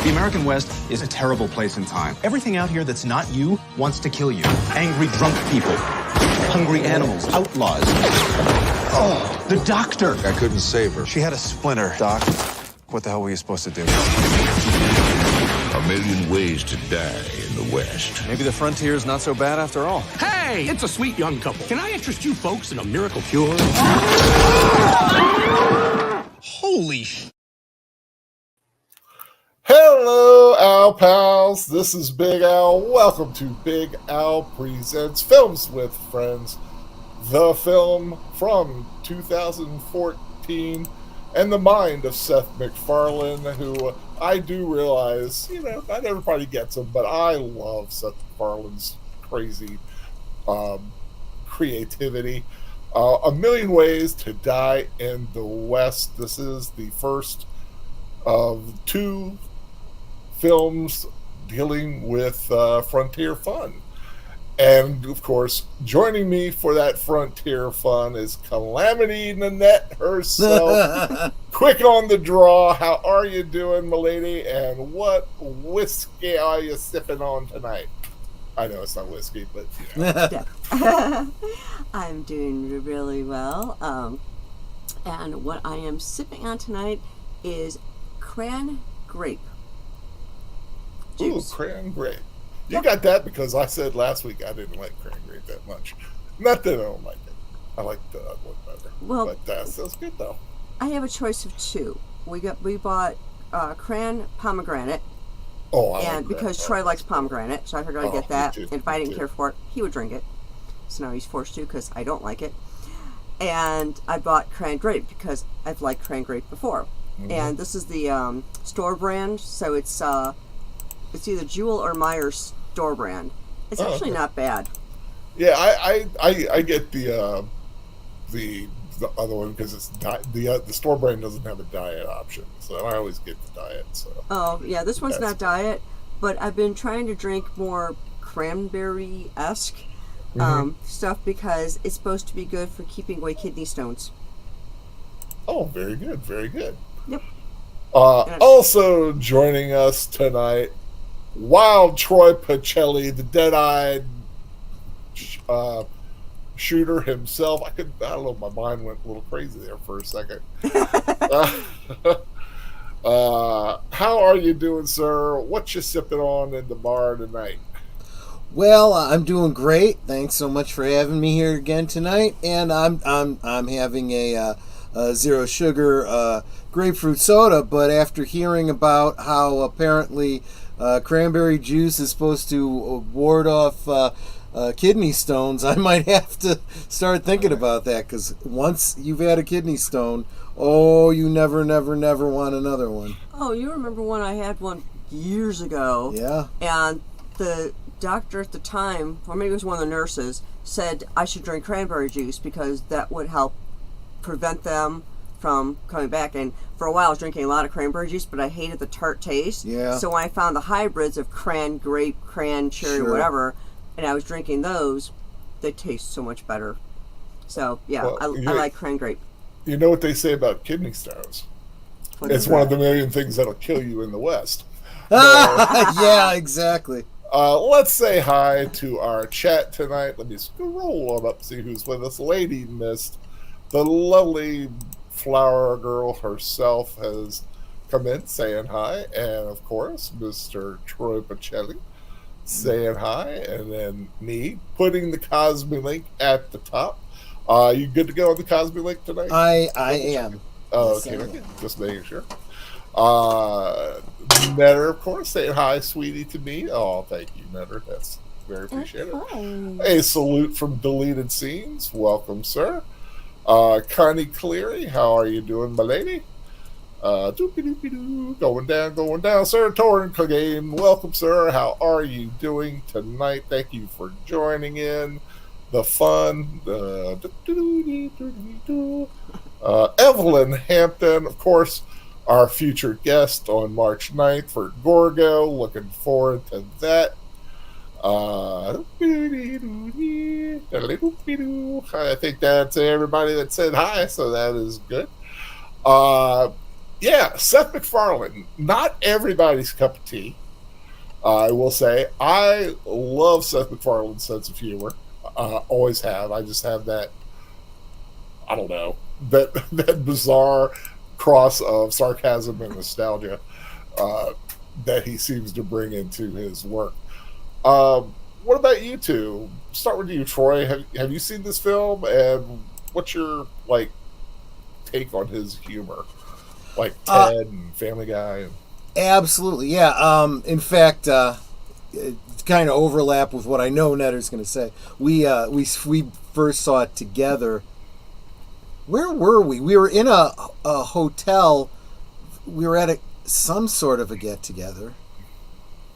The American West is a terrible place in time. Everything out here that's not you wants to kill you. Angry drunk people, hungry animals, outlaws. Oh, the doctor. I couldn't save her. She had a splinter. Doc, what the hell were you supposed to do? A million ways to die in the West. Maybe the frontier's not so bad after all. Hey, it's a sweet young couple. Can I interest you folks in a miracle cure? Holy sh... Hello, Al Pals. This is Big Al. Welcome to Big Al Presents Films with Friends, the film from 2014, and the mind of Seth MacFarlane, who I do realize, not everybody gets him, but I love Seth MacFarlane's crazy creativity. A Million Ways to Die in the West. This is the first of two films dealing with frontier fun. And, of course, joining me for that frontier fun is Calamity Nanette herself. Quick on the draw. How are you doing, milady? And what whiskey are you sipping on tonight? I know it's not whiskey, but... I'm doing really well. And what I am sipping on tonight is cran grape juice. Ooh, cran grape. You got that because I said last week I didn't like cran grape that much. Not that I don't like it. I like the other one better. Well, but that sounds good though. I have a choice of two. We bought cran pomegranate. Oh, and because Troy likes pomegranate, so I figured I'd get that. And if I didn't care for it, he would drink it. So now he's forced to because I don't like it. And I bought cran grape because I've liked cran grape before. Mm-hmm. And this is the store brand, so it's either Jewel or Myers store brand. It's actually not bad. Yeah, I get the other one because it's the store brand doesn't have a diet option, so I always get the diet. So. Oh yeah, this one's not diet, but I've been trying to drink more cranberry-esque stuff because it's supposed to be good for keeping away kidney stones. Oh, very good, very good. Yep. Also joining us tonight, Wild Troy Pacelli, the dead-eyed shooter himself. I don't know, my mind went a little crazy there for a second. How are you doing, sir? What you sipping on in the bar tonight? Well, I'm doing great. Thanks so much for having me here again tonight. And I'm having a zero sugar grapefruit soda. But after hearing about how apparently cranberry juice is supposed to ward off kidney stones, I might have to start thinking about that, because once you've had a kidney stone, you never want another one. Oh, you remember when I had one years ago? Yeah. And the doctor at the time, or maybe it was one of the nurses, said I should drink cranberry juice because that would help prevent them from coming back. And for a while I was drinking a lot of cranberry juice, but I hated the tart taste. Yeah. So when I found the hybrids of cran grape, cran cherry, whatever, and I was drinking those, they taste so much better. So yeah, well, I like cran grape. You know what they say about kidney stones? It's one of the million things that'll kill you in the West. Yeah, exactly. Let's say hi to our chat tonight. Let me scroll on up to see who's with us. Lady Mist, the lovely flower girl herself, has come in saying hi. And, of course, Mr. Troy Pacelli saying hi. And then me putting the Cosby link at the top. You good to go on the Cosby link tonight? I am. Oh, okay. Just making sure. Netter, of course, saying hi, sweetie, to me. Oh, thank you, Netter. That's very appreciated. A salute from Deleted Scenes. Welcome, sir. Connie Cleary, how are you doing, my lady? Doopy-doopy-doo. Going down. Sir Torrin Clegane, welcome, sir. How are you doing tonight? Thank you for joining in the fun. Evelyn Hampton, of course, our future guest on March 9th for Gorgo. Looking forward to that. I think that's everybody that said hi, so that is good. Yeah, Seth MacFarlane. Not everybody's cup of tea. I will say I love Seth MacFarlane's sense of humor. Always have. I just have that. I don't know that bizarre cross of sarcasm and nostalgia that he seems to bring into his work. What about you two? Start with you, Troy. Have you seen this film, and what's your take on his humor, like Ted and Family Guy? Absolutely, yeah. In fact, kind of overlap with what I know Netter's going to say. We first saw it together. Where were we? We were in a hotel. We were at some sort of a get together.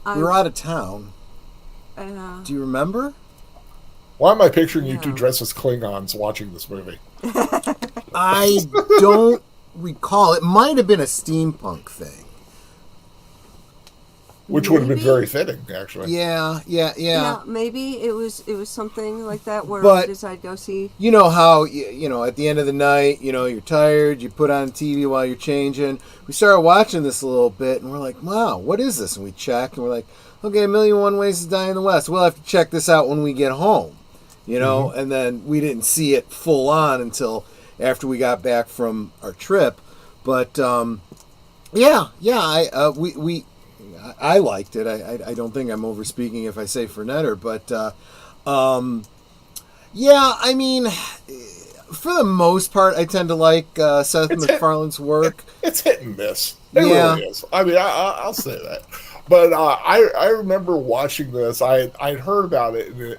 We were out of town. Do you remember? Why am I picturing you two dressed as Klingons watching this movie? I don't recall. It might have been a steampunk thing. Which would have been very fitting, actually. Yeah. Yeah, maybe it was something like that where But, we decided to go see. You know how, at the end of the night, you're tired, you put on TV while you're changing. We started watching this a little bit, and we're like, wow, what is this? And we check, and we're like, okay, 1,000,001 Ways to Die in the West. We'll have to check this out when we get home, And then we didn't see it full on until after we got back from our trip. But, I liked it. I don't think I'm over speaking if I say for Netter, but I mean, for the most part, I tend to like Seth MacFarlane's work. It's hit and miss. It really is. I mean, I'll say that. But I remember watching this. I'd heard about it, and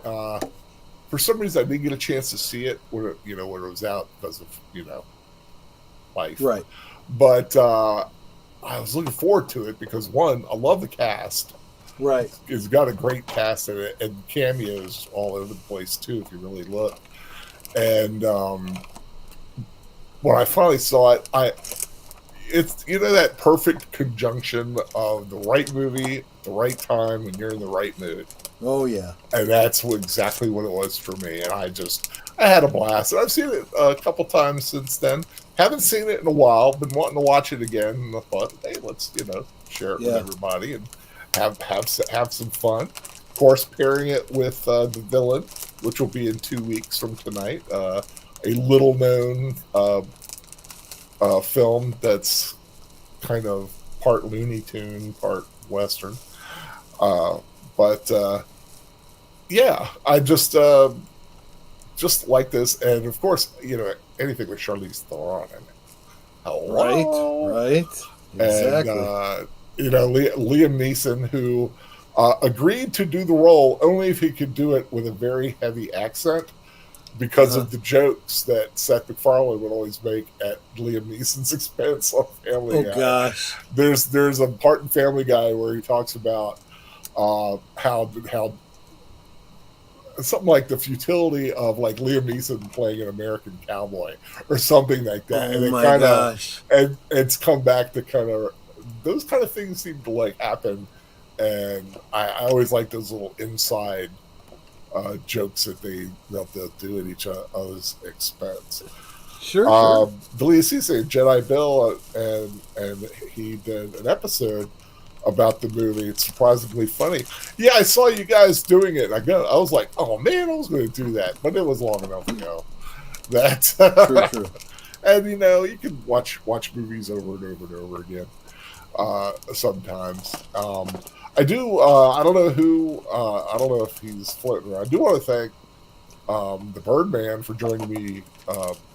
for some reason I didn't get a chance to see it when it was out because of life. Right. But I was looking forward to it because, one, I love the cast. Right. It's got a great cast in it, and cameos all over the place, too, if you really look. And when I finally saw it, it's that perfect conjunction of the right movie, the right time, when you're in the right mood. Oh, yeah. And that's exactly what it was for me. And I had a blast. And I've seen it a couple times since then. Haven't seen it in a while. Been wanting to watch it again. And I thought, hey, let's share it with everybody and have some fun. Of course, pairing it with The Villain, which will be in 2 weeks from tonight. A little known film that's kind of part Looney Tune, part Western. I just like this, and of course, anything with Charlize Theron in it. Hello? Right, exactly. And Liam Neeson, who agreed to do the role only if he could do it with a very heavy accent, because of the jokes that Seth MacFarlane would always make at Liam Neeson's expense on Family Guy. Oh gosh, there's a part in Family Guy where he talks about how something like the futility of Liam Neeson playing an American cowboy or something like that. Oh, and my gosh. And it's come back to kind of those kind of things seem to happen, and I always like those little inside jokes that they'll do at each other's expense. Sure. Cisse, Jedi Bill, and he did an episode about the movie. It's surprisingly funny. Yeah, I saw you guys doing it. I was like, oh man, I was going to do that, but it was long enough ago. True. And you can watch movies over and over and over again. Sometimes I do. I don't know who. I don't know if he's floating around. I do want to thank the Birdman for joining me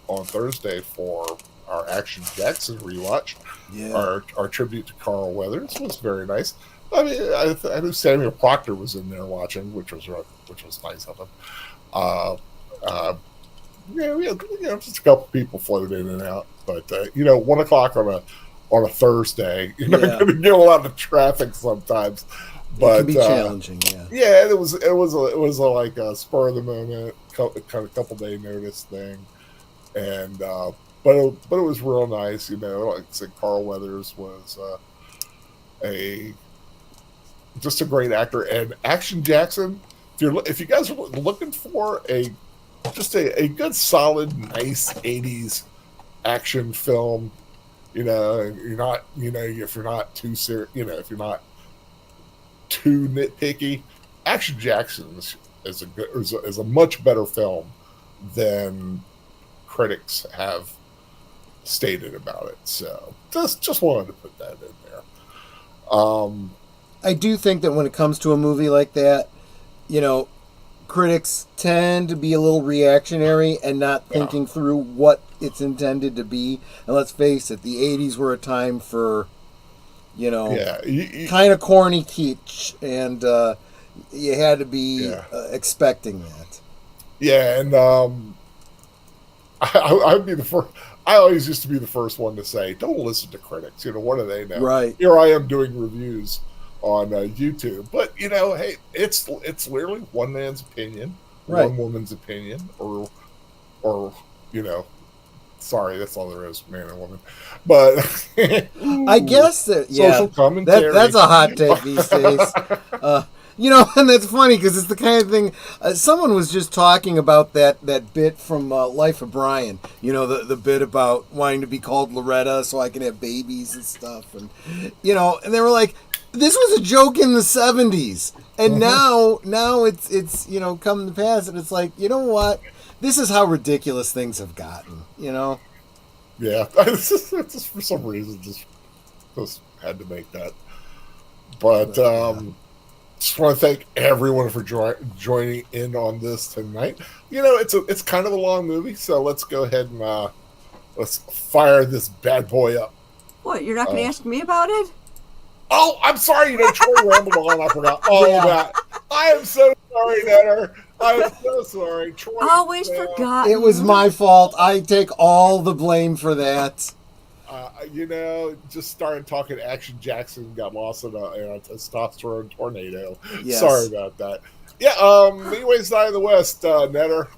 on Thursday for our Action Jackson rewatch. Yeah. Our tribute to Carl Weathers was very nice. I mean, I knew Samuel Proctor was in there watching, which was nice of him. We had just a couple people floated in and out, but 1 o'clock on a Thursday, you're not going to get a lot of traffic sometimes. But it can be challenging, yeah. Yeah, it was like a spur of the moment, kind of couple day notice thing, and but it was real nice, Like I said, Carl Weathers was just a great actor, and Action Jackson. If you guys are looking for a good, solid, nice '80s action film, You're not, if you're not too serious, if you're not too nitpicky, Action Jackson is a much better film than critics have stated about it. So just wanted to put that in there. I do think that when it comes to a movie like that, critics tend to be a little reactionary and not thinking through what it's intended to be. And let's face it, the 80s were a time for, kind of corny kitsch, and you had to be expecting that. Yeah, and I'd be the first. I always used to be the first one to say, "Don't listen to critics." What do they know? Right. Here I am doing reviews on YouTube, but hey, it's literally one man's opinion, right. One woman's opinion, or sorry, that's all there is, man and woman. But I guess that social commentary. That's a hot take these days. And that's funny because it's the kind of thing. Someone was just talking about that bit from Life of Brian. The bit about wanting to be called Loretta so I can have babies and stuff, and and they were like, this was a joke in the 70s, and now it's come to pass, and it's like, you know what? This is how ridiculous things have gotten, Yeah, just for some reason, just had to make that. But just want to thank everyone for joining in on this tonight. It's kind of a long movie, so let's go ahead and let's fire this bad boy up. What? You're not going to ask me about it? Oh, I'm sorry. Troy rambled on. I forgot all that. I am so sorry, Netter. I am so sorry. Troy always forgot. It was my fault. I take all the blame for that. Just started talking Action Jackson, got lost in a testosterone tornado. Yes. Sorry about that. Yeah, anyways, Side of the West, Netter,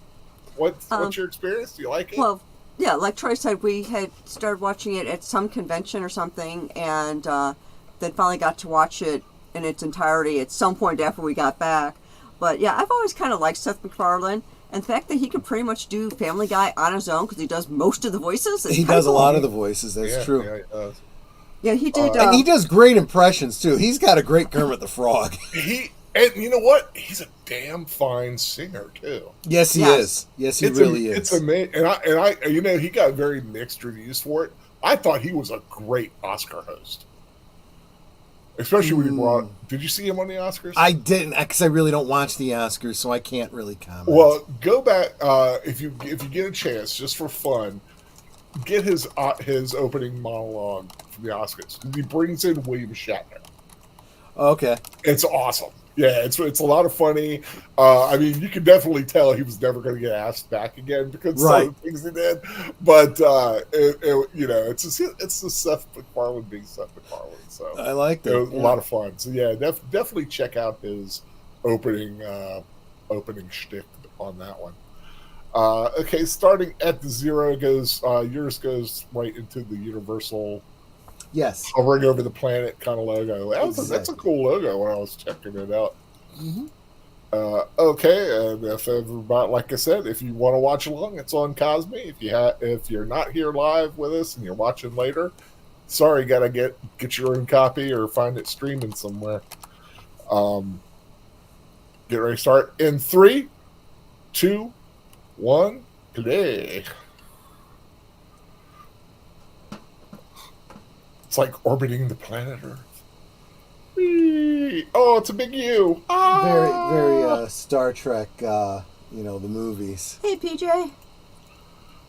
what's your experience? Do you like it? Well, yeah, like Troy said, we had started watching it at some convention or something, and then finally got to watch it in its entirety at some point after we got back. But yeah, I've always kind of liked Seth MacFarlane. And the fact that he can pretty much do Family Guy on his own because he does most of the voices. He does a lot of the voices. That's true. Yeah, he does. Yeah, he did. And he does great impressions too. He's got a great Kermit the Frog. And you know what? He's a damn fine singer too. Yes, he is. Yes, he really is. It's amazing. And I, he got very mixed reviews for it. I thought he was a great Oscar host. Especially when he brought. Did you see him on the Oscars? I didn't, because I really don't watch the Oscars, so I can't really comment. Well, go back if you get a chance, just for fun. Get his opening monologue from the Oscars. He brings in William Shatner. Okay, it's awesome. Yeah, it's a lot of funny. I mean, you can definitely tell he was never going to get asked back again because of some of the things he did. But it's the Seth MacFarlane being Seth MacFarlane. So I like that. It was a lot of fun. So yeah, definitely check out his opening shtick on that one. Okay, starting at the zero goes yours goes right into the Universal. Yes, hovering over the planet kind of logo. That's a cool logo when I was checking it out. Mm-hmm. Okay, and if everybody, like I said, if you want to watch along, it's on Cosme. If you're not here live with us and you're watching later, sorry, you gotta get your own copy or find it streaming somewhere. Get ready to start in 3, 2, 1, play. It's like orbiting the planet Earth. Whee! Oh, it's a big U. Ah! Very Star Trek, the movies. Hey, PJ.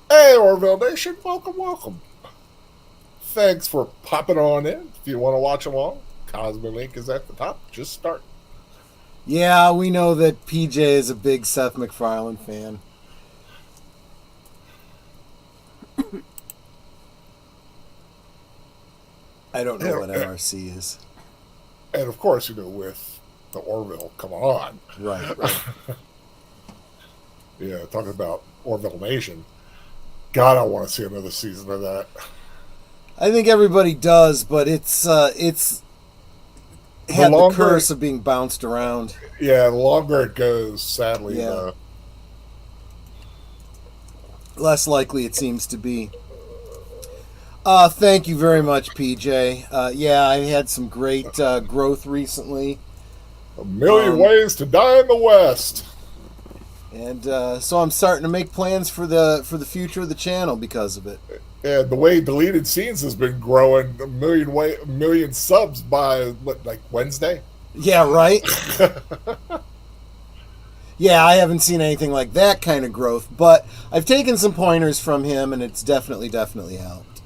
Hey, Orville Nation. Welcome. Thanks for popping on in. If you want to watch along, Cosme link is at the top. Just start. Yeah, we know that PJ is a big Seth MacFarlane fan. I don't know what MRC is. And of course, with the Orville, come on. Right. Yeah, talking about Orville Nation. God, I want to see another season of that. I think everybody does, but it's had the curse of being bounced around. Yeah, the longer it goes, sadly, less likely it seems to be. Thank you very much, PJ. Yeah, I had some great growth recently. A Million Ways to Die in the West. And so I'm starting to make plans for the future of the channel because of it. And the way deleted scenes has been growing, a million subs by like Wednesday. Yeah, right. Yeah, I haven't seen anything like that kind of growth, but I've taken some pointers from him, and it's definitely helped.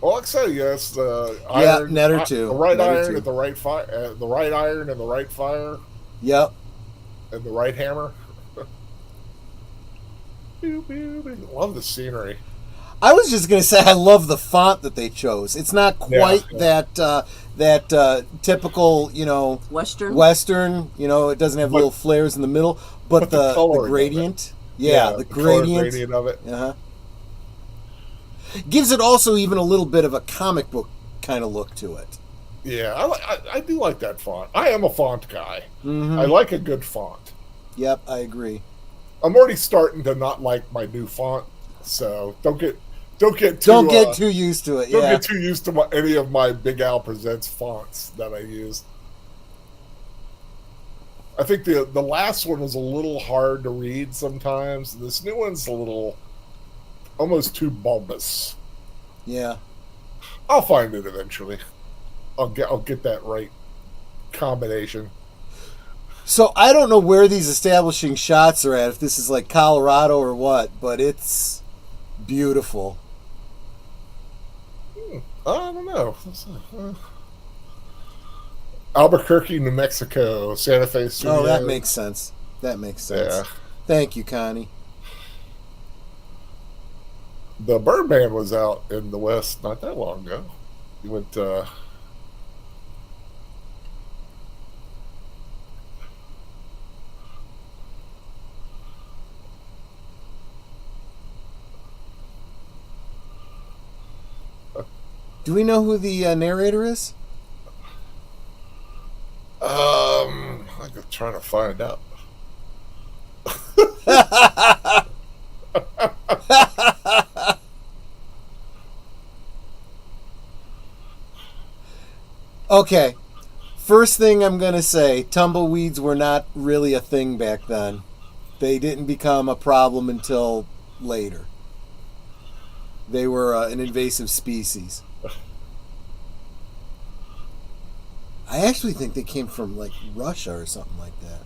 Well, like I said, yes, iron, Netter too. The right Netter iron too. at the right fire, the right iron and the right fire. Yep. And the right hammer. Love the scenery. I was just gonna say I love the font that they chose. It's not quite that typical, Western. It doesn't have little flares in the middle, but the gradient. The gradient of it. Gives it also even a little bit of a comic book kind of look to it. Yeah, I do like that font. I am a font guy. Mm-hmm. I like a good font. Yep, I agree. I'm already starting to not like my new font, so don't get too used to it. Don't get too used to any of my Big Al Presents fonts that I use. I think the last one was a little hard to read sometimes. This new one's a little almost too bulbous. Yeah. I'll find it eventually. I'll get that right combination. So I don't know where these establishing shots are at, if this is like Colorado or what, but it's beautiful. I don't know. Albuquerque, New Mexico, Santa Fe Studio. Oh, that makes sense. Yeah. Thank you, Connie. The Birdman was out in the West not that long ago. He went Do we know who the narrator is? I'm trying to find out. Okay. First thing I'm going to say, tumbleweeds were not really a thing back then. They didn't become a problem until later. They were an invasive species. I actually think they came from like Russia or something like that.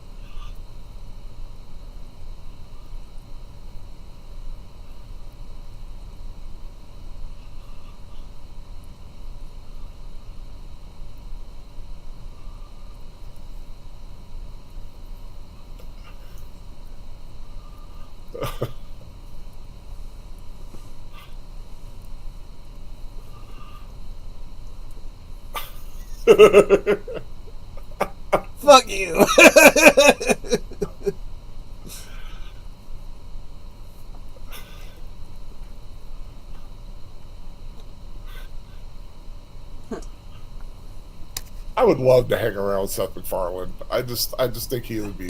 Fuck you. I would love to hang around with Seth MacFarlane. I just think he would be.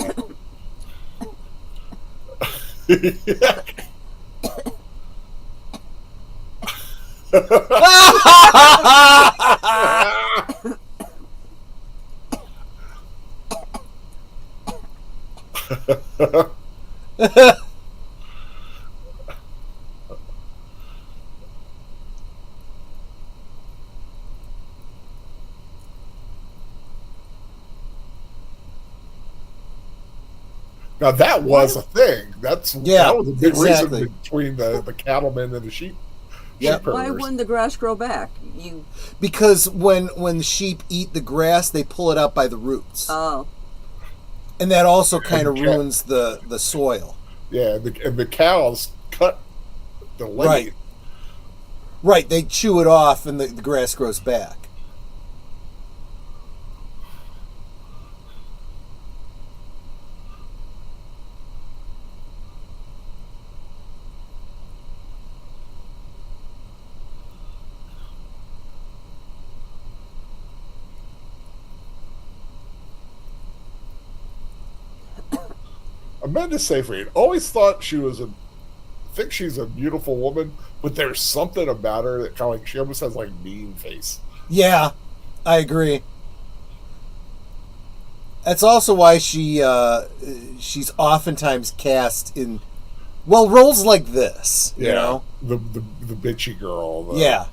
Now that was a thing. That was a big reason between the cattlemen and the sheep. Yep. Why wouldn't the grass grow back? Because when the sheep eat the grass, they pull it out by the roots. Oh. And that also kind of ruins the soil. Yeah, and the cows cut the leg. Right, they chew it off and the grass grows back. Amanda Seyfried, always thought she was think she's a beautiful woman, but there's something about her that kind of like she almost has like mean face. Yeah, I agree. That's also why she's oftentimes cast in roles like this. You know, the bitchy girl. Yeah.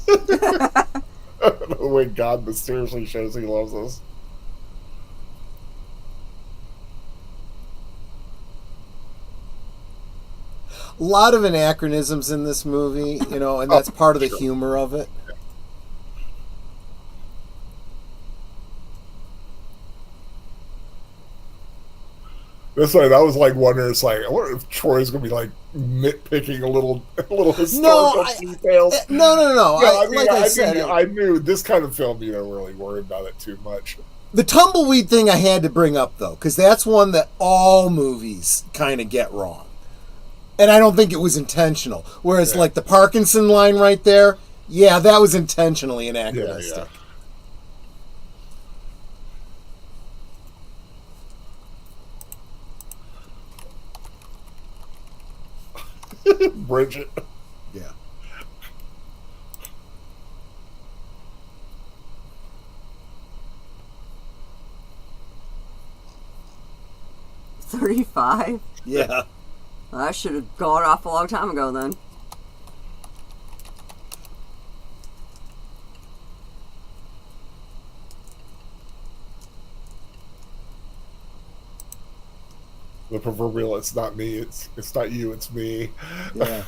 The way God mysteriously shows he loves us. A lot of anachronisms in this movie, you know, and that's part of the humor of it. That's why that was like wondering. It's like I wonder if Troy's gonna be like nitpicking a little historical details. No. I knew this kind of film. You don't really worry about it too much. The tumbleweed thing I had to bring up though, because that's one that all movies kind of get wrong, and I don't think it was intentional. Whereas like the Parkinson line right there, yeah, that was intentionally anachronistic. Yeah. Bridget. Yeah. $35? Yeah. Well, I should have gone off a long time ago then. The proverbial, it's not me, it's not you, it's me. Yeah.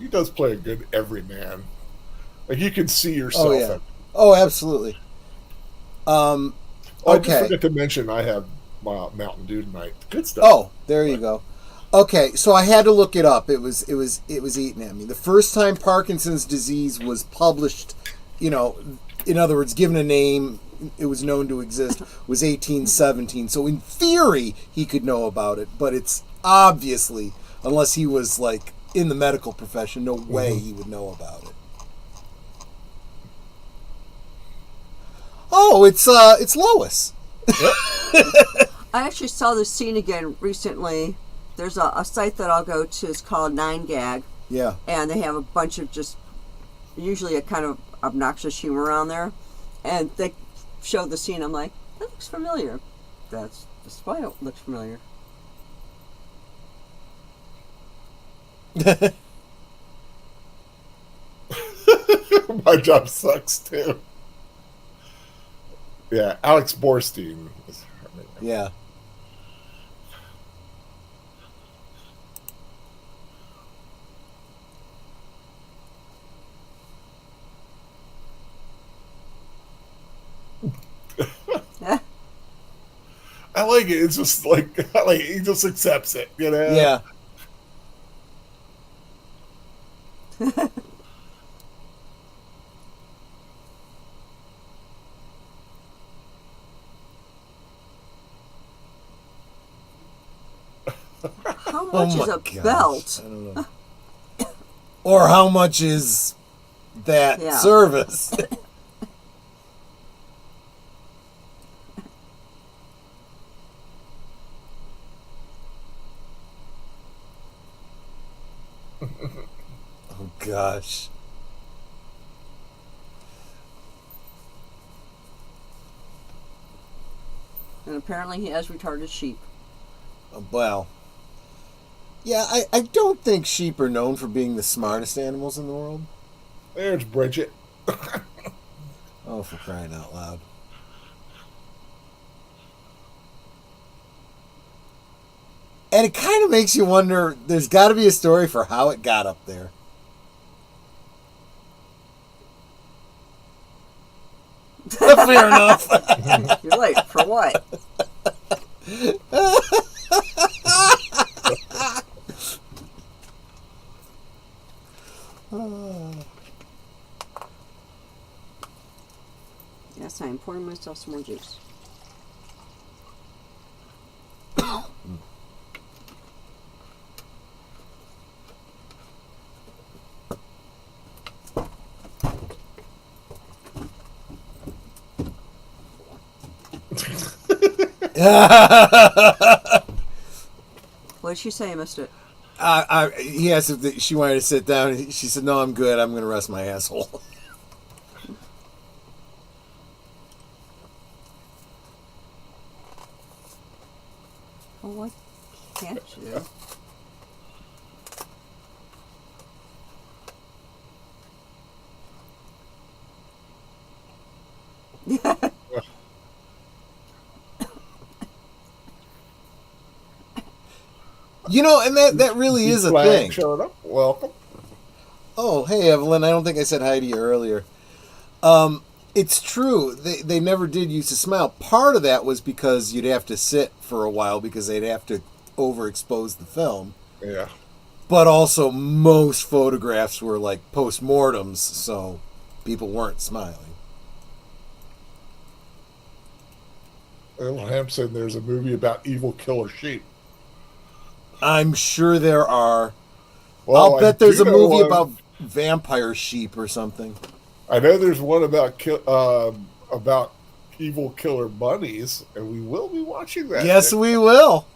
He does play a good everyman. Like you can see yourself. Oh, yeah. Oh, absolutely. I Okay. just forgot to mention I have my Mountain Dew tonight. Good stuff. Oh, there you go. Okay, so I had to look it up. It was eating at me. The first time Parkinson's disease was published, you know, in other words, given a name, it was known to exist, was 1817. So in theory, he could know about it, but it's obviously, unless he was like in the medical profession, no way he would know about it. Oh, it's Lois. I actually saw this scene again recently. There's a site that I'll go to. It's called 9gag. Yeah. And they have a bunch of just, usually a kind of obnoxious humor on there. And they show the scene. I'm like, that looks familiar. That's why it looks familiar. My job sucks too. Yeah, Alex Borstein. Yeah. I like it. It's just like he just accepts it, you know? Yeah. How much is a belt? I don't know. Or how much is that service? Oh gosh. And apparently he has retarded sheep. Well, yeah, I don't think sheep are known for being the smartest animals in the world. There's Bridget. Oh, for crying out loud. And it kind of makes you wonder, there's got to be a story for how it got up there. Fair enough. You're late. For what? Yes, I am pouring myself some more juice. What did she say? I missed it. He asked if she wanted to sit down. She said, "No, I'm good. I'm going to rest my asshole." Well, what can't you? You know, and that really is a thing. Showed up. Welcome. Oh, hey, Evelyn. I don't think I said hi to you earlier. It's true. They never did use to smile. Part of that was because you'd have to sit for a while because they'd have to overexpose the film. Yeah. But also, most photographs were like post-mortems, so people weren't smiling. Ham said there's a movie about evil killer sheep. I'm sure there are. Well, I'll bet there's a movie about vampire sheep or something. I know there's one about evil killer bunnies, and we will be watching that. Yes, we will.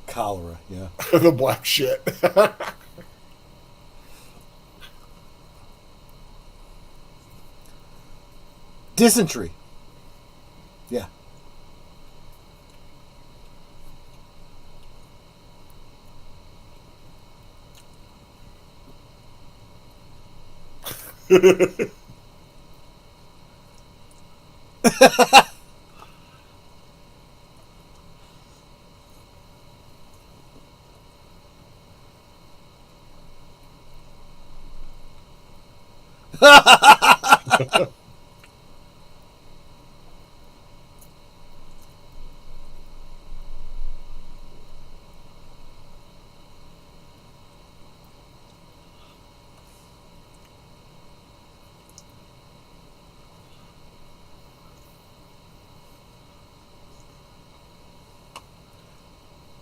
Cholera, yeah. The black shit. Dysentery. Yeah.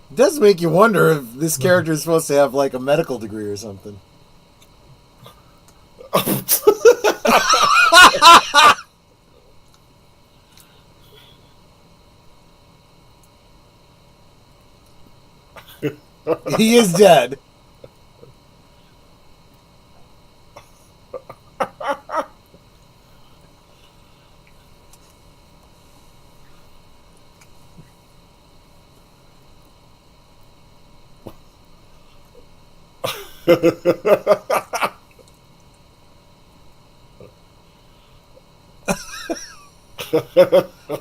It does make you wonder if this character is supposed to have like a medical degree or something. He is dead.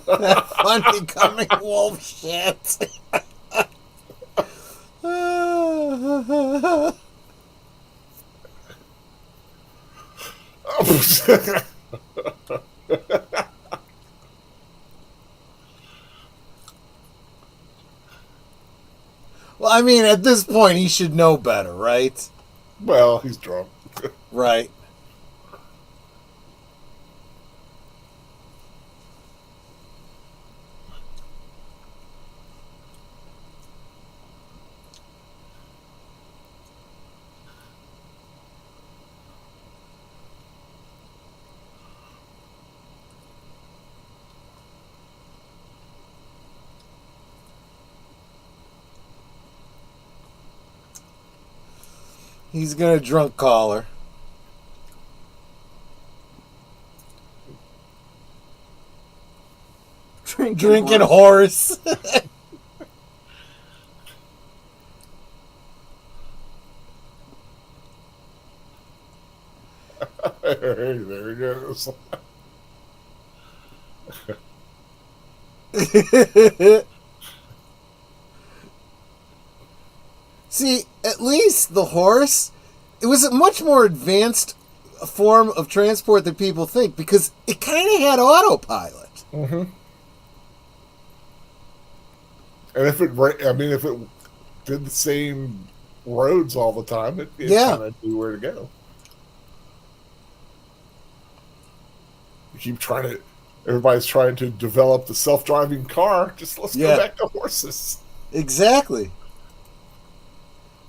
That fun becoming wolf shit. Well, I mean, at this point, he should know better, right? Well, he's drunk. Right. He's gonna drunk call her. Drinking horse. Hey, there he goes. See, at least the horse, it was a much more advanced form of transport than people think because it kind of had autopilot. Mm-hmm. And if it did the same roads all the time, it kind of knew where to go. Everybody's trying to develop the self-driving car. Just let's go back to horses. Exactly.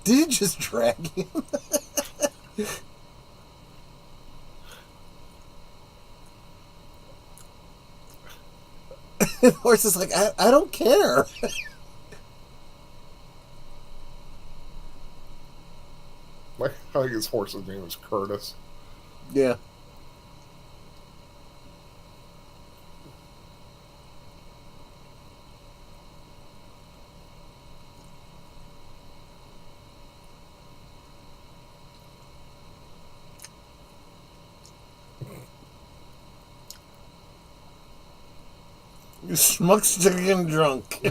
Did it just drag him? The horse is like, I don't care. I think his horse's name is Curtis. Yeah. Schmuck's getting drunk.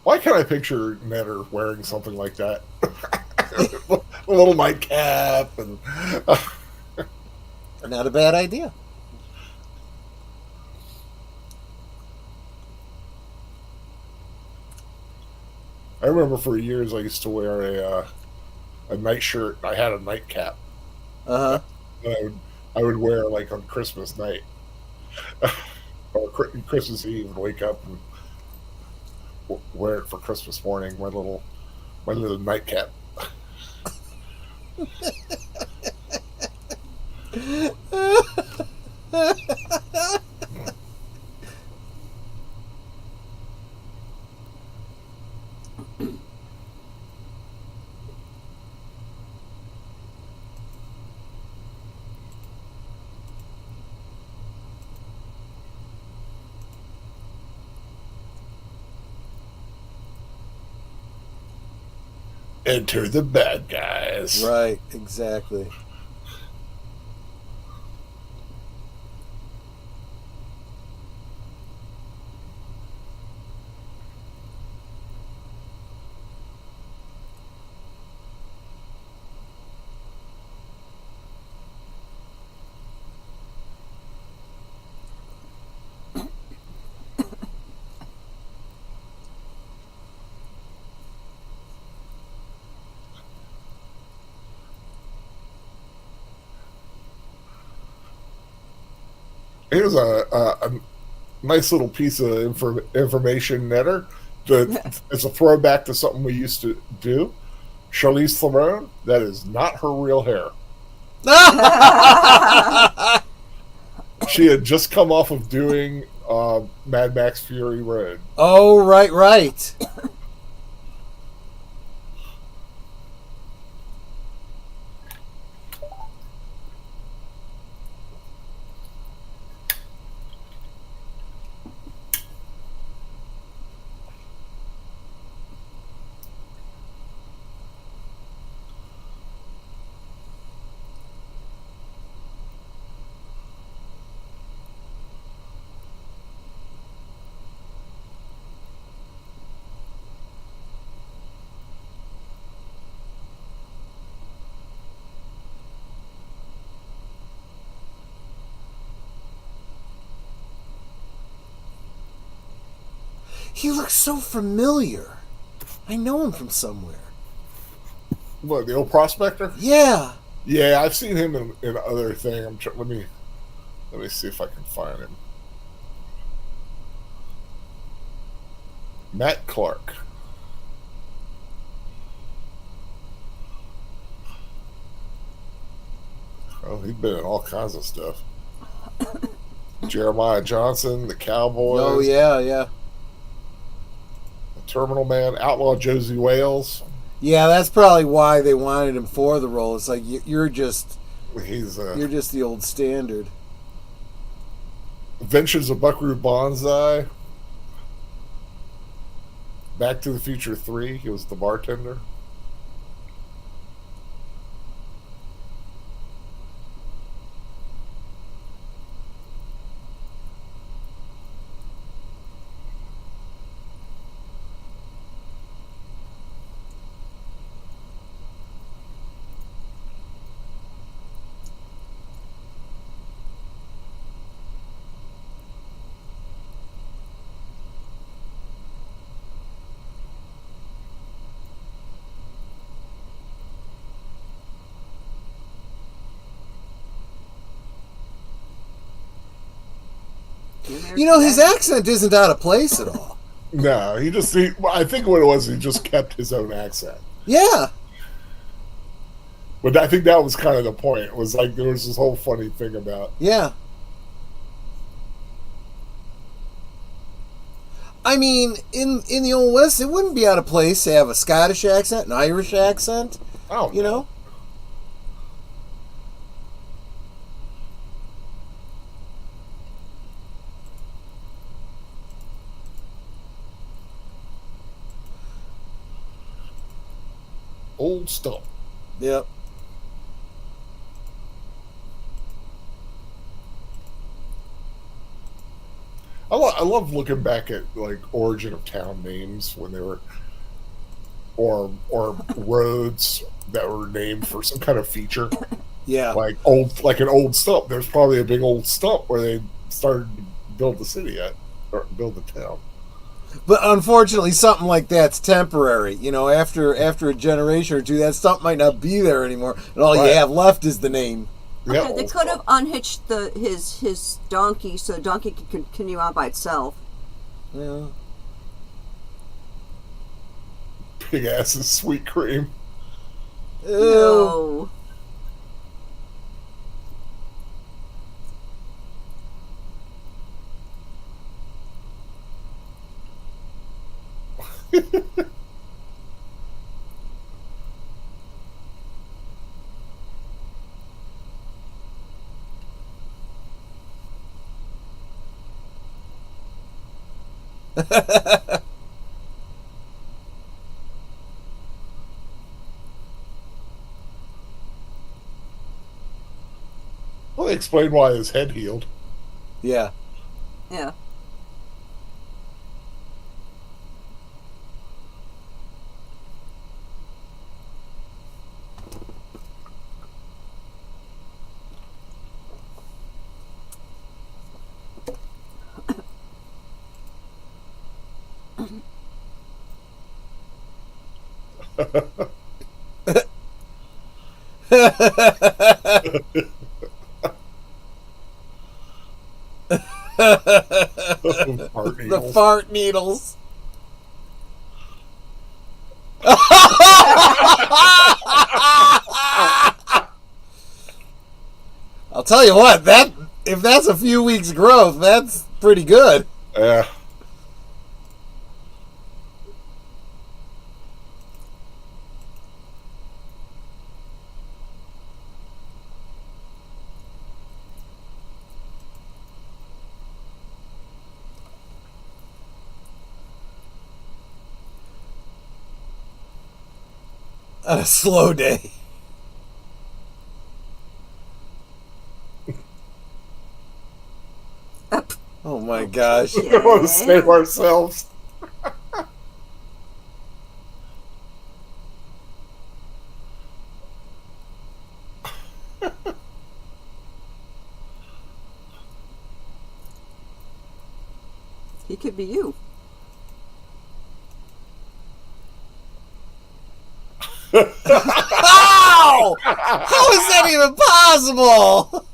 Why can't I picture Netter wearing something like that? A little nightcap and Not a bad idea. I remember for years I used to wear a nightshirt. I had a nightcap. Uh-huh. And I would wear like on Christmas night or Christmas Eve and wake up and wear it for Christmas morning. My little nightcap. Enter the bad guys. Right, exactly. Here's a nice little piece of information, Netter. It's a throwback to something we used to do. Charlize Theron, that is not her real hair. She had just come off of doing Mad Max Fury Road. Oh, right. He looks so familiar. I know him from somewhere. What, the old prospector? Yeah. Yeah, I've seen him in other things. Let me see if I can find him. Matt Clark. Oh, he's been in all kinds of stuff. Jeremiah Johnson, the Cowboys. Oh, yeah. The Terminal Man, Outlaw Josie Wales. Yeah, that's probably why they wanted him for the role. It's like, you're just He's You're just the old standard. Adventures of Buckaroo Banzai. Back to the Future 3. He was the bartender. You know, his accent isn't out of place at all. No, I think what it was, he just kept his own accent. Yeah. But I think that was kind of the point. It was like there was this whole funny thing about. Yeah. I mean, in the Old West, it wouldn't be out of place to have a Scottish accent, an Irish accent. Oh, you know? Old Stump. Yep. I love looking back at like origin of town names when they were, or roads that were named for some kind of feature. Yeah. Like an old stump. There's probably a big old stump where they started to build the city at, or build the town. But unfortunately, something like that's temporary. You know, after a generation or two, that stump might not be there anymore, and all you have left is the name. Okay, they could have unhitched his donkey so the donkey could continue on by itself. Yeah. Big ass and sweet cream. Ew. No. Well, they explained why his head healed. Yeah. Yeah. The fart needles. I'll tell you what, if that's a few weeks' growth, that's pretty good. Yeah. On a slow day. Oh my gosh. We want to save ourselves. He could be you. How? How is that even possible?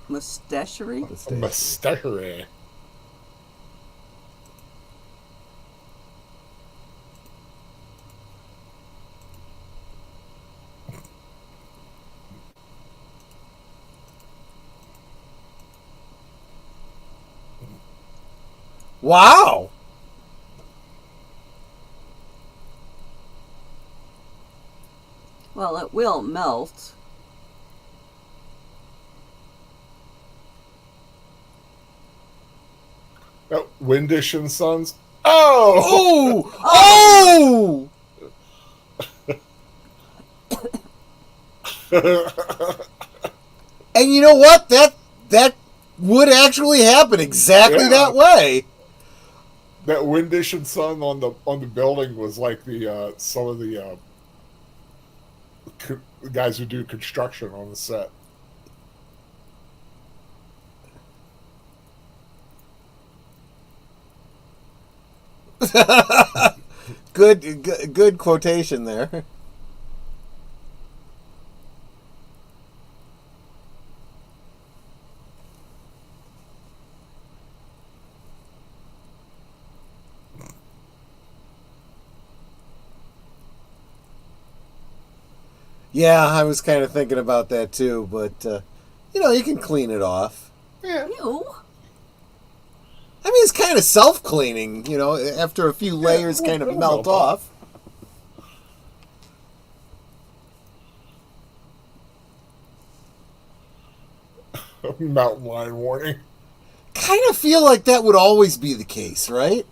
Mustachery? A mustachery. Wow. Well, it will melt. Oh, Windish and Sons. Oh! Oh! Oh! And you know what? That would actually happen exactly that way. That Windish and Son on the building was like the some of the guys who do construction on the set. Good quotation there. Yeah, I was kind of thinking about that too, but you can clean it off. Yeah. Ew. I mean, it's kind of self-cleaning, after a few layers kind of melt off. Mountain lion warning. Kind of feel like that would always be the case, right?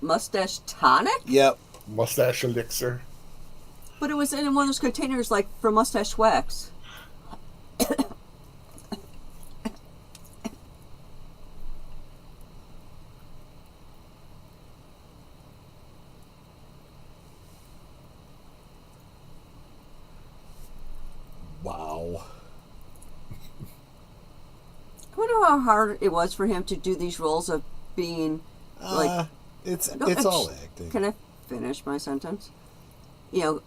Mustache tonic? Yep. Mustache elixir. But it was in one of those containers like for mustache wax. Wow. I wonder how hard it was for him to do these roles of being like. It's all acting. Can I finish my sentence?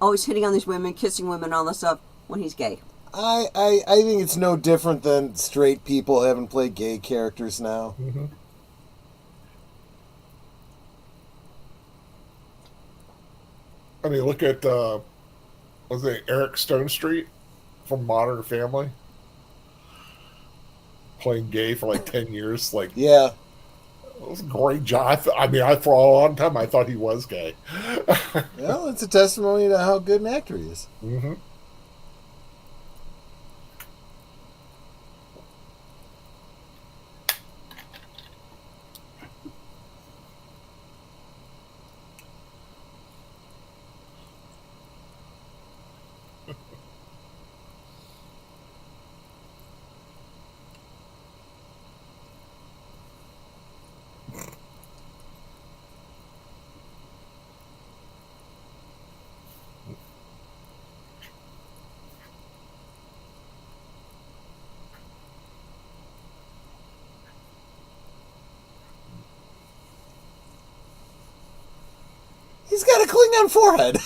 Always hitting on these women, kissing women, all this stuff when he's gay. I think it's no different than straight people having played gay characters now. Mm-hmm. I mean, look at was it Eric Stone Street from Modern Family, playing gay for like 10 years. Like, Yeah. it was a great job. I mean, for a long time, I thought he was gay. Well, it's a testimony to how good an actor he is. Mm-hmm. He's got a Klingon forehead.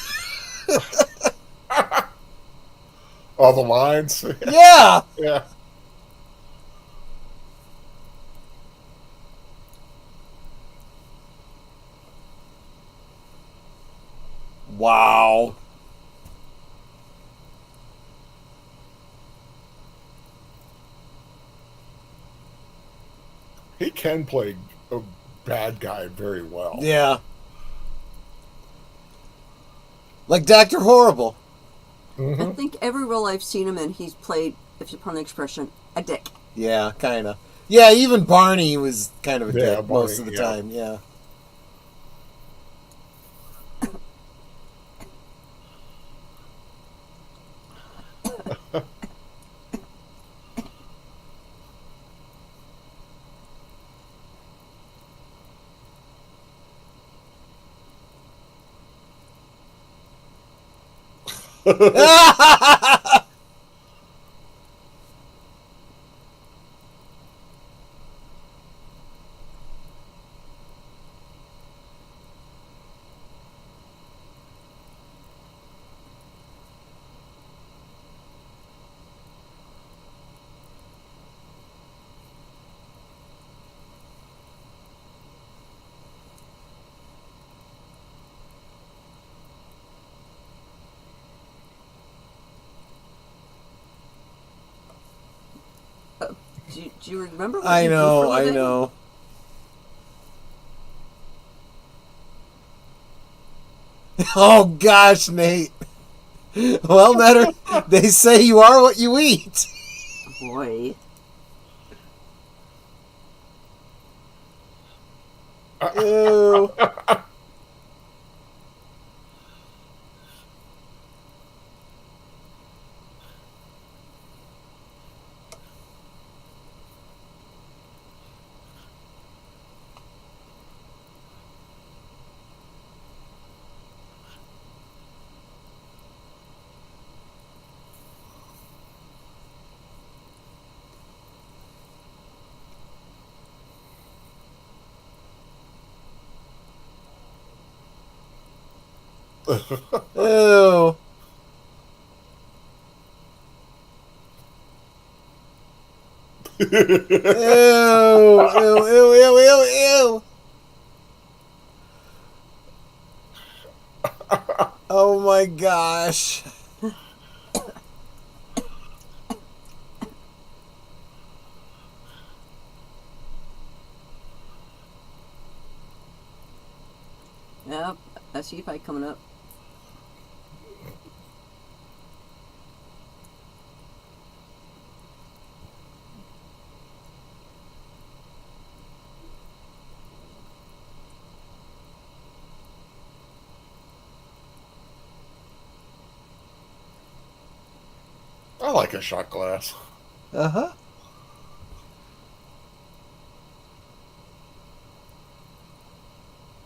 All the lines. Yeah. Yeah. Wow. He can play a bad guy very well. Yeah. Like Dr. Horrible. Mm-hmm. I think every role I've seen him in, he's played, if you pardon the expression, a dick. Yeah, kind of. Yeah, even Barney was kind of a dick Barney, most of the time, yeah. Do you remember what I you do know, for a I living? know. Oh gosh, Nate. Well, Netter, they say you are what you eat. Boy. Ew. Ew. Ew. Oh my gosh. Yep, I see a fight coming up. I like a shot glass. Uh-huh.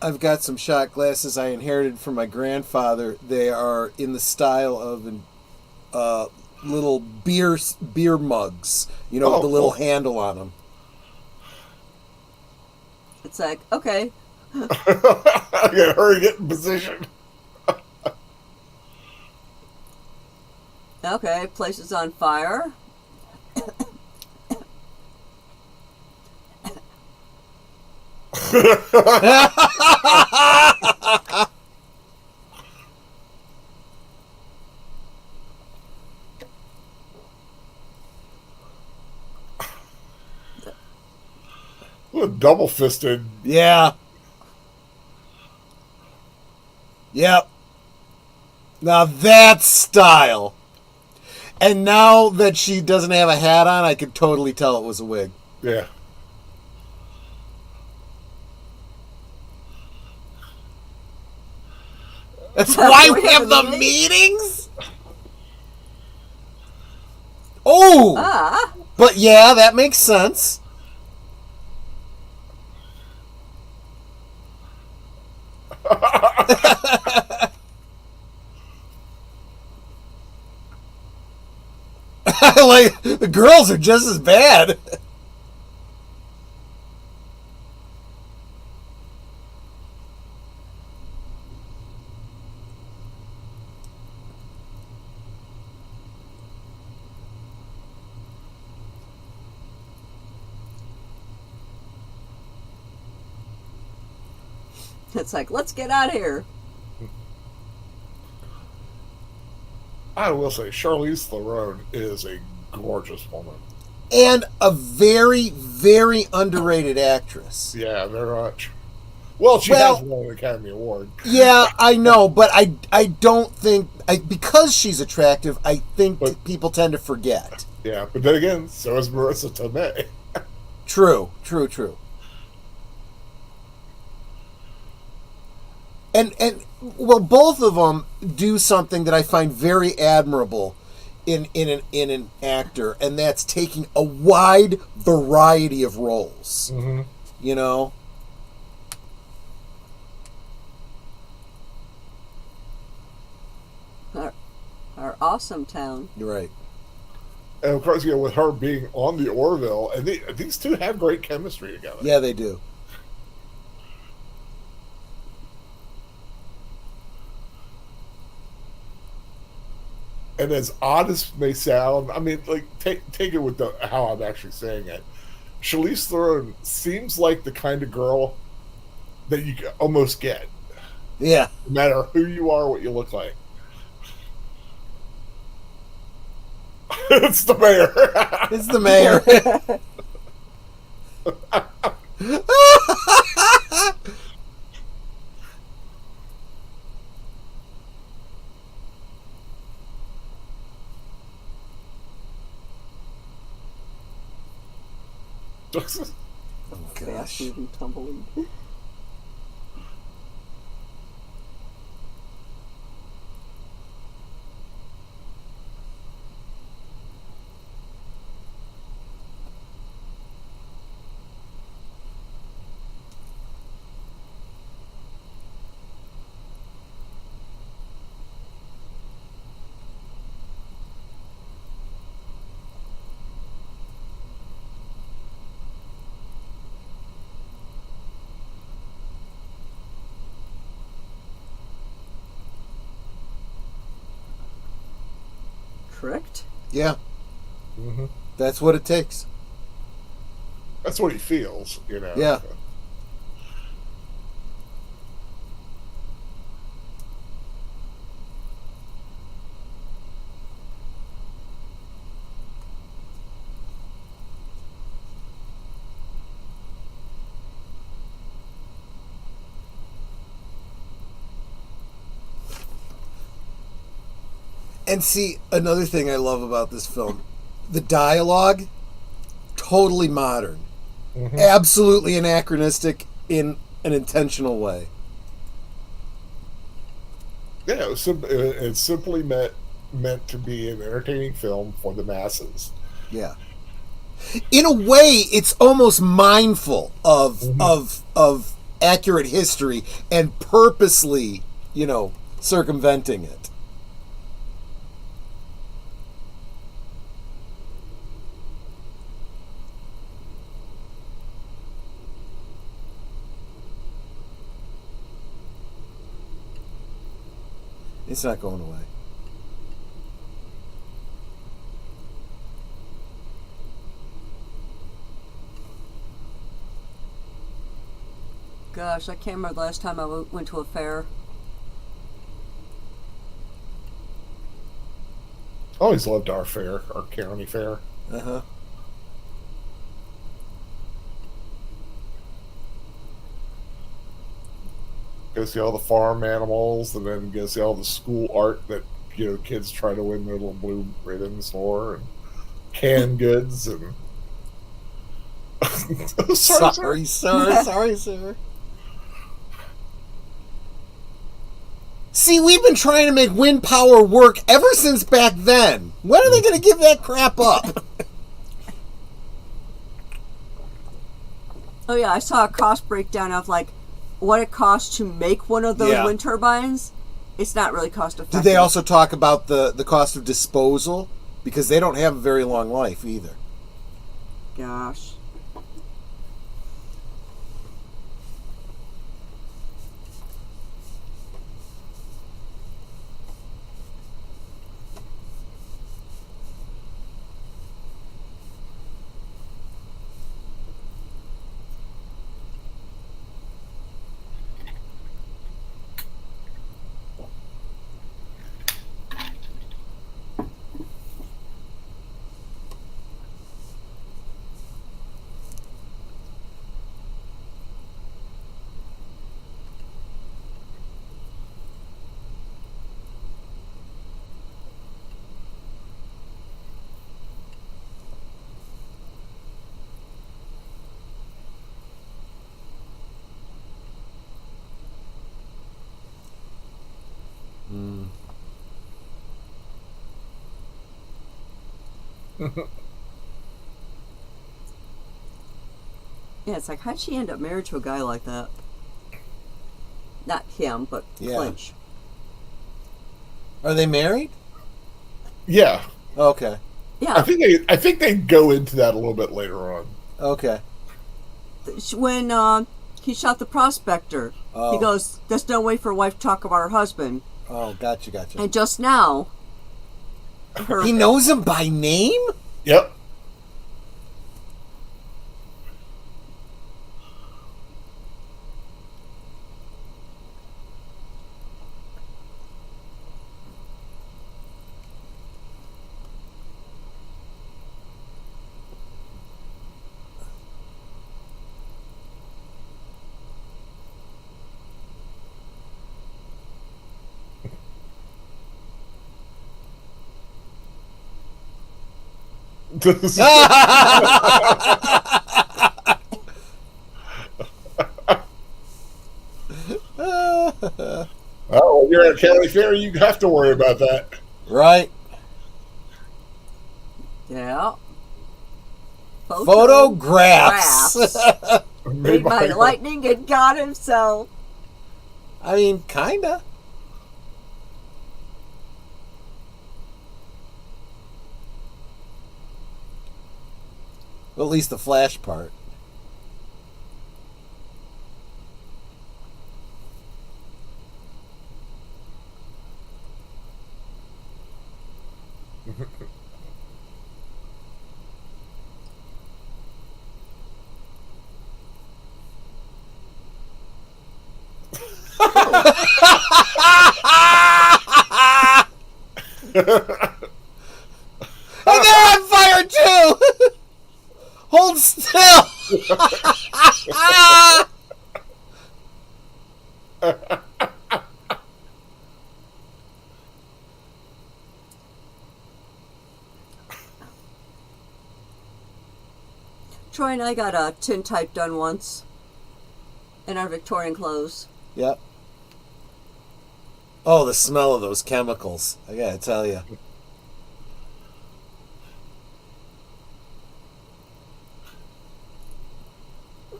I've got some shot glasses I inherited from my grandfather. They are in the style of little beer mugs, you know, with the little handle on them. It's like, okay. I gotta hurry, get in position. Okay, place is on fire. Double fisted. Yeah. Yep. Now that's style. And now that she doesn't have a hat on, I could totally tell it was a wig. Yeah. That's why we have the meetings? Oh! Ah! But yeah, that makes sense. Like, the girls are just as bad. It's like, let's get out of here. I will say, Charlize Theron is a gorgeous woman. And a very, very underrated actress. Yeah, very much. Well, she has won an Academy Award. Yeah, I know, but I don't think... because she's attractive, I think people tend to forget. Yeah, but then again, so is Marissa Tomei. True. And well, both of them do something that I find very admirable in an actor, and that's taking a wide variety of roles. Mm-hmm. You know? Our awesome town. You're right. And of course, with her being on the Orville, and these two have great chemistry together. Yeah, they do. And as odd as it may sound, I mean, like, take it with how I'm actually saying it. Charlize Theron seems like the kind of girl that you can almost get. Yeah. No matter who you are, what you look like. It's the mayor. It's the mayor. Gosh. And tumbling. Correct? Yeah. Mm-hmm. That's what it takes. That's what he feels, you know. Yeah. And see, another thing I love about this film, the dialogue, totally modern. Mm-hmm. Absolutely anachronistic in an intentional way. Yeah, it's simply meant to be an entertaining film for the masses. Yeah. In a way, it's almost mindful of of accurate history and purposely, circumventing it. It's not going away. Gosh, I can't remember the last time I went to a fair. I always loved our fair, our county fair. Uh-huh. Go see all the farm animals, and then go see all the school art that kids try to win their little blue ribbons for, and canned goods, and Sorry, sir. See, we've been trying to make wind power work ever since back then. When are they going to give that crap up? Oh yeah, I saw a cost breakdown of what it costs to make one of those wind turbines. It's not really cost effective. Did they also talk about the cost of disposal? Because they don't have a very long life either. Gosh. Yeah, it's like, how'd she end up married to a guy like that? Not him, but Clinch. Are they married? Yeah. Okay. Yeah. I think they go into that a little bit later on. Okay. When he shot the prospector, he goes, "There's no way for a wife to talk about her husband." Oh, gotcha. And just now, he knows him by name? Yep. Oh, you're at a county fair, you have to worry about that. Right. Yeah. Photographs. Made by lightning and God himself. I mean, kinda. Well, at least the Flash part. And they're on fire too! Hold still! Troy and I got a tintype done once in our Victorian clothes. Yep. Oh, the smell of those chemicals. I gotta tell you.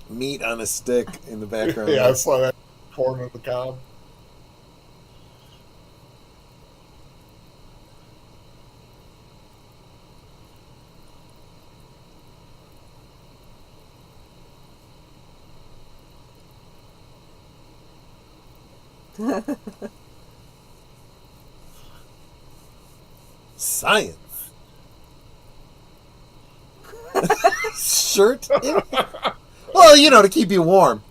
Meat on a stick in the background. Yeah, I saw that corn on the cob. Science. Shirt? Well, you know, to keep you warm.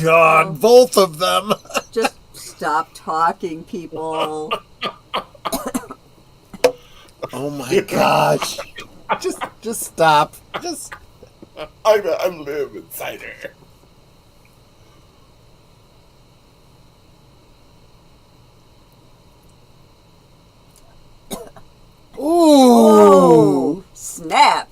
God, both of them. Just stop talking, people. Oh my gosh. Just stop. Just I live inside her. Ooh. Oh, snap.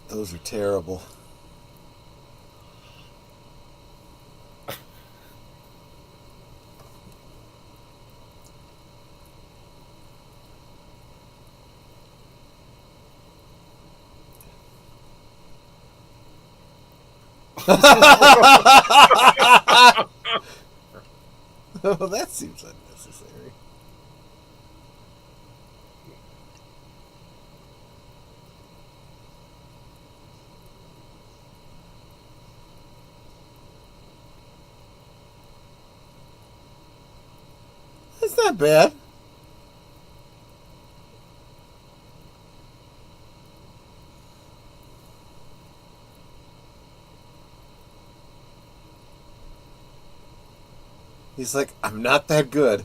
Those are terrible. Oh, that seems unnecessary. That's not bad. He's like, I'm not that good.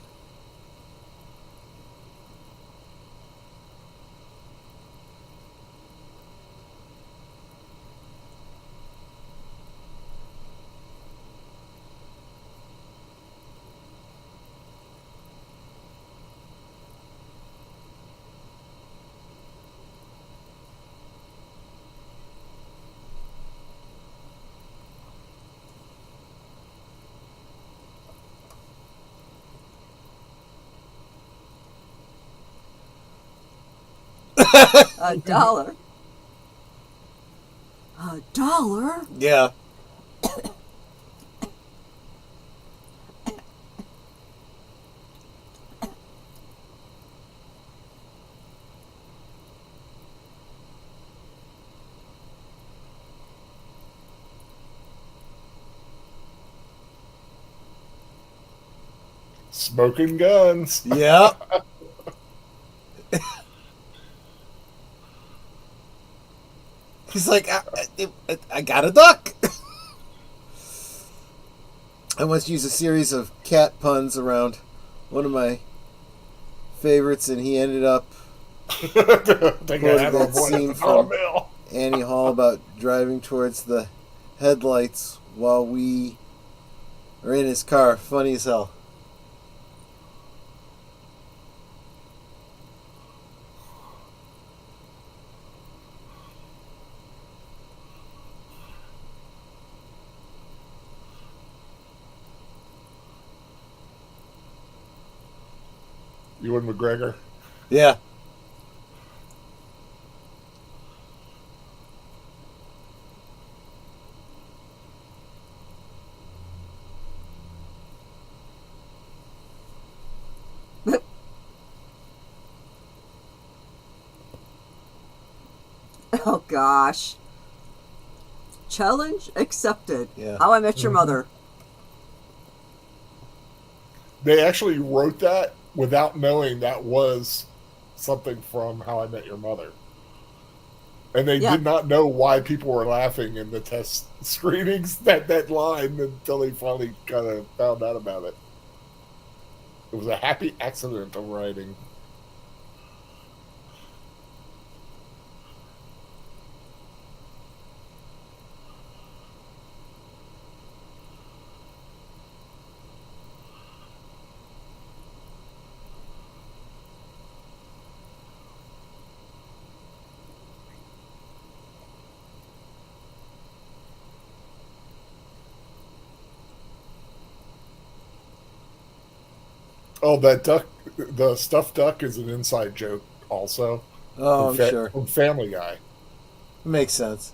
$1. $1? Yeah. Smoking guns. Yeah. He's like, I got a duck. I once used a series of cat puns around one of my favorites, and he ended up quoting that scene from Annie Hall about driving towards the headlights while we are in his car. Funny as hell. Ewan McGregor. Yeah. Oh gosh. Challenge accepted. Yeah. How I Met Your Mother. They actually wrote that without knowing that was something from How I Met Your Mother. And they did not know why people were laughing in the test screenings that line until they finally kind of found out about it. It was a happy accident of writing. Oh, that duck, the stuffed duck is an inside joke also. Oh, I'm sure. From Family Guy. Makes sense.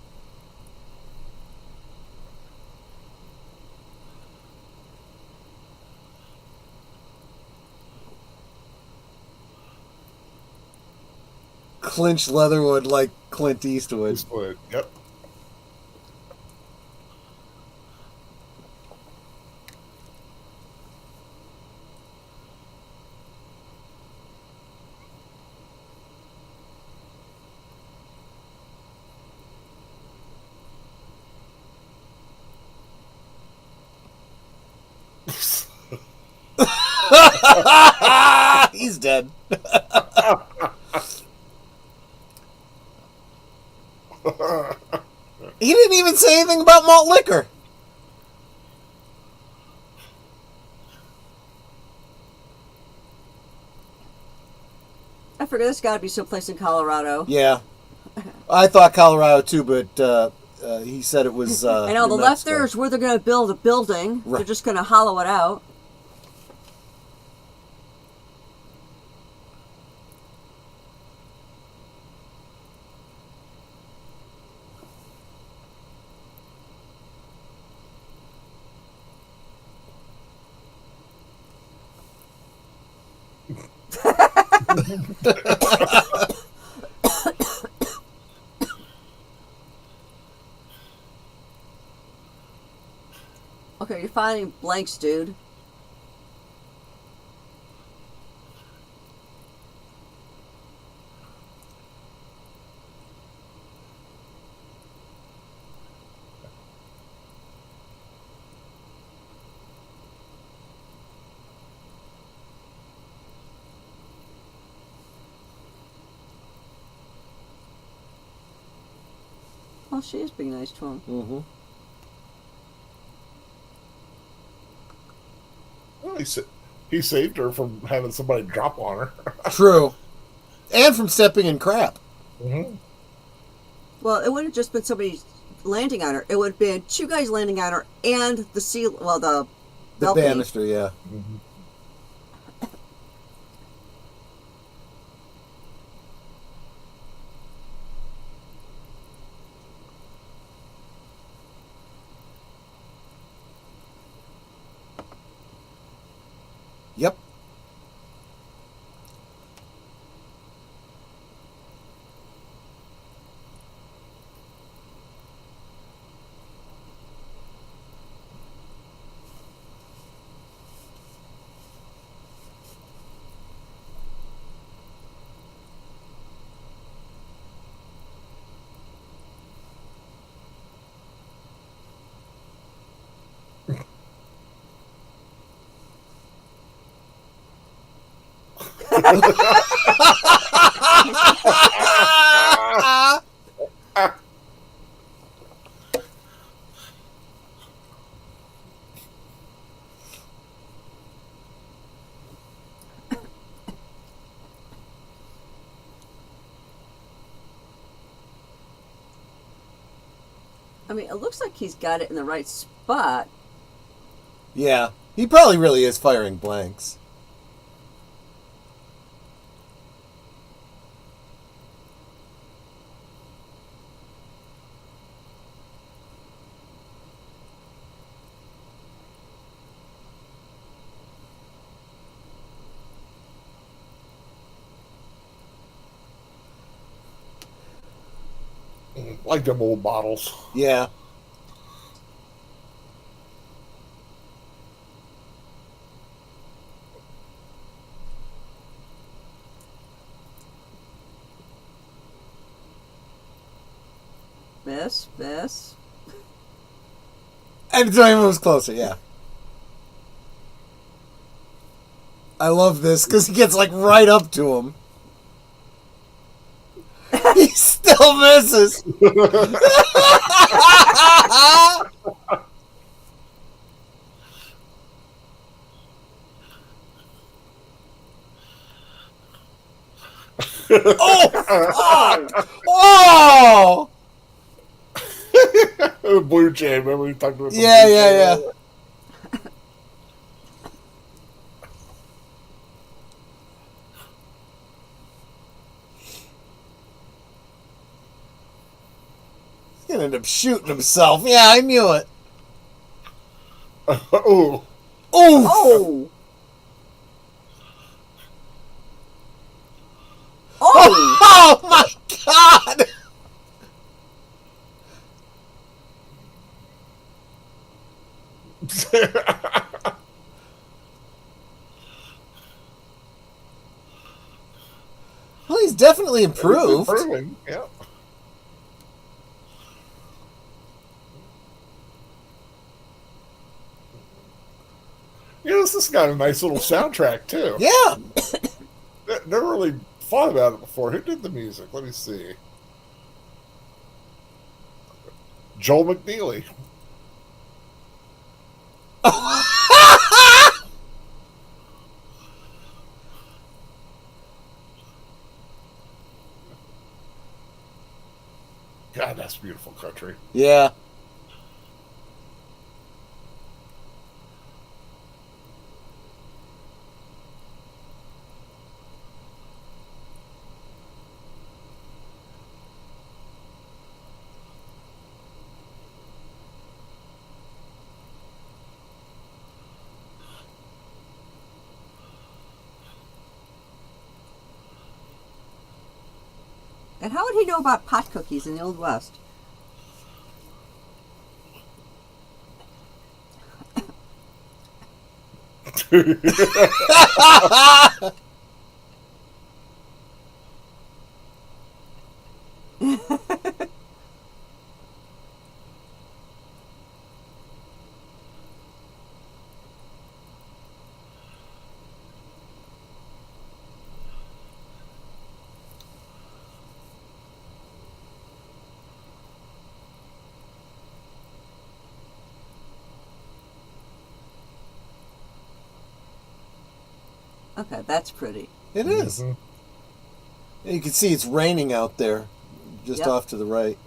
Clinch Leatherwood like Clint Eastwood. Yep. He's dead. He didn't even say anything about malt liquor. I forget there's got to be someplace in Colorado. Yeah. I thought Colorado too, but he said it was I know, the New left Mexico. there is where they're going to build a building. Right. They're just going to hollow it out. Okay, you're finding blanks, dude. Well, she is being nice to him. Mm-hmm. Well, he saved her from having somebody drop on her. True. And from stepping in crap. Mm-hmm. Well, it wouldn't have just been somebody landing on her. It would have been two guys landing on her and the the balcony. Banister, yeah. Mm-hmm. Yep. I mean, it looks like he's got it in the right spot. Yeah, he probably really is firing blanks. Like them old bottles. Yeah. Miss. And until he moves closer, yeah. I love this because he gets like right up to him. He still misses. Oh! Blue Jay, remember we talked about the Yeah, Blue Jay? yeah. He's gonna end up shooting himself. Yeah, I knew it. Oh. Oh! Oh! Oh my God! Well, he's definitely improved. He's improving, yeah. Yeah, this has got a nice little soundtrack too. Yeah. Never really thought about it before. Who did the music? Let me see. Joel McNeely. God, that's beautiful country. Yeah. And how would he know about pot cookies in the Old West? Okay, that's pretty. It is. Mm-hmm. And you can see it's raining out there, just off to the right.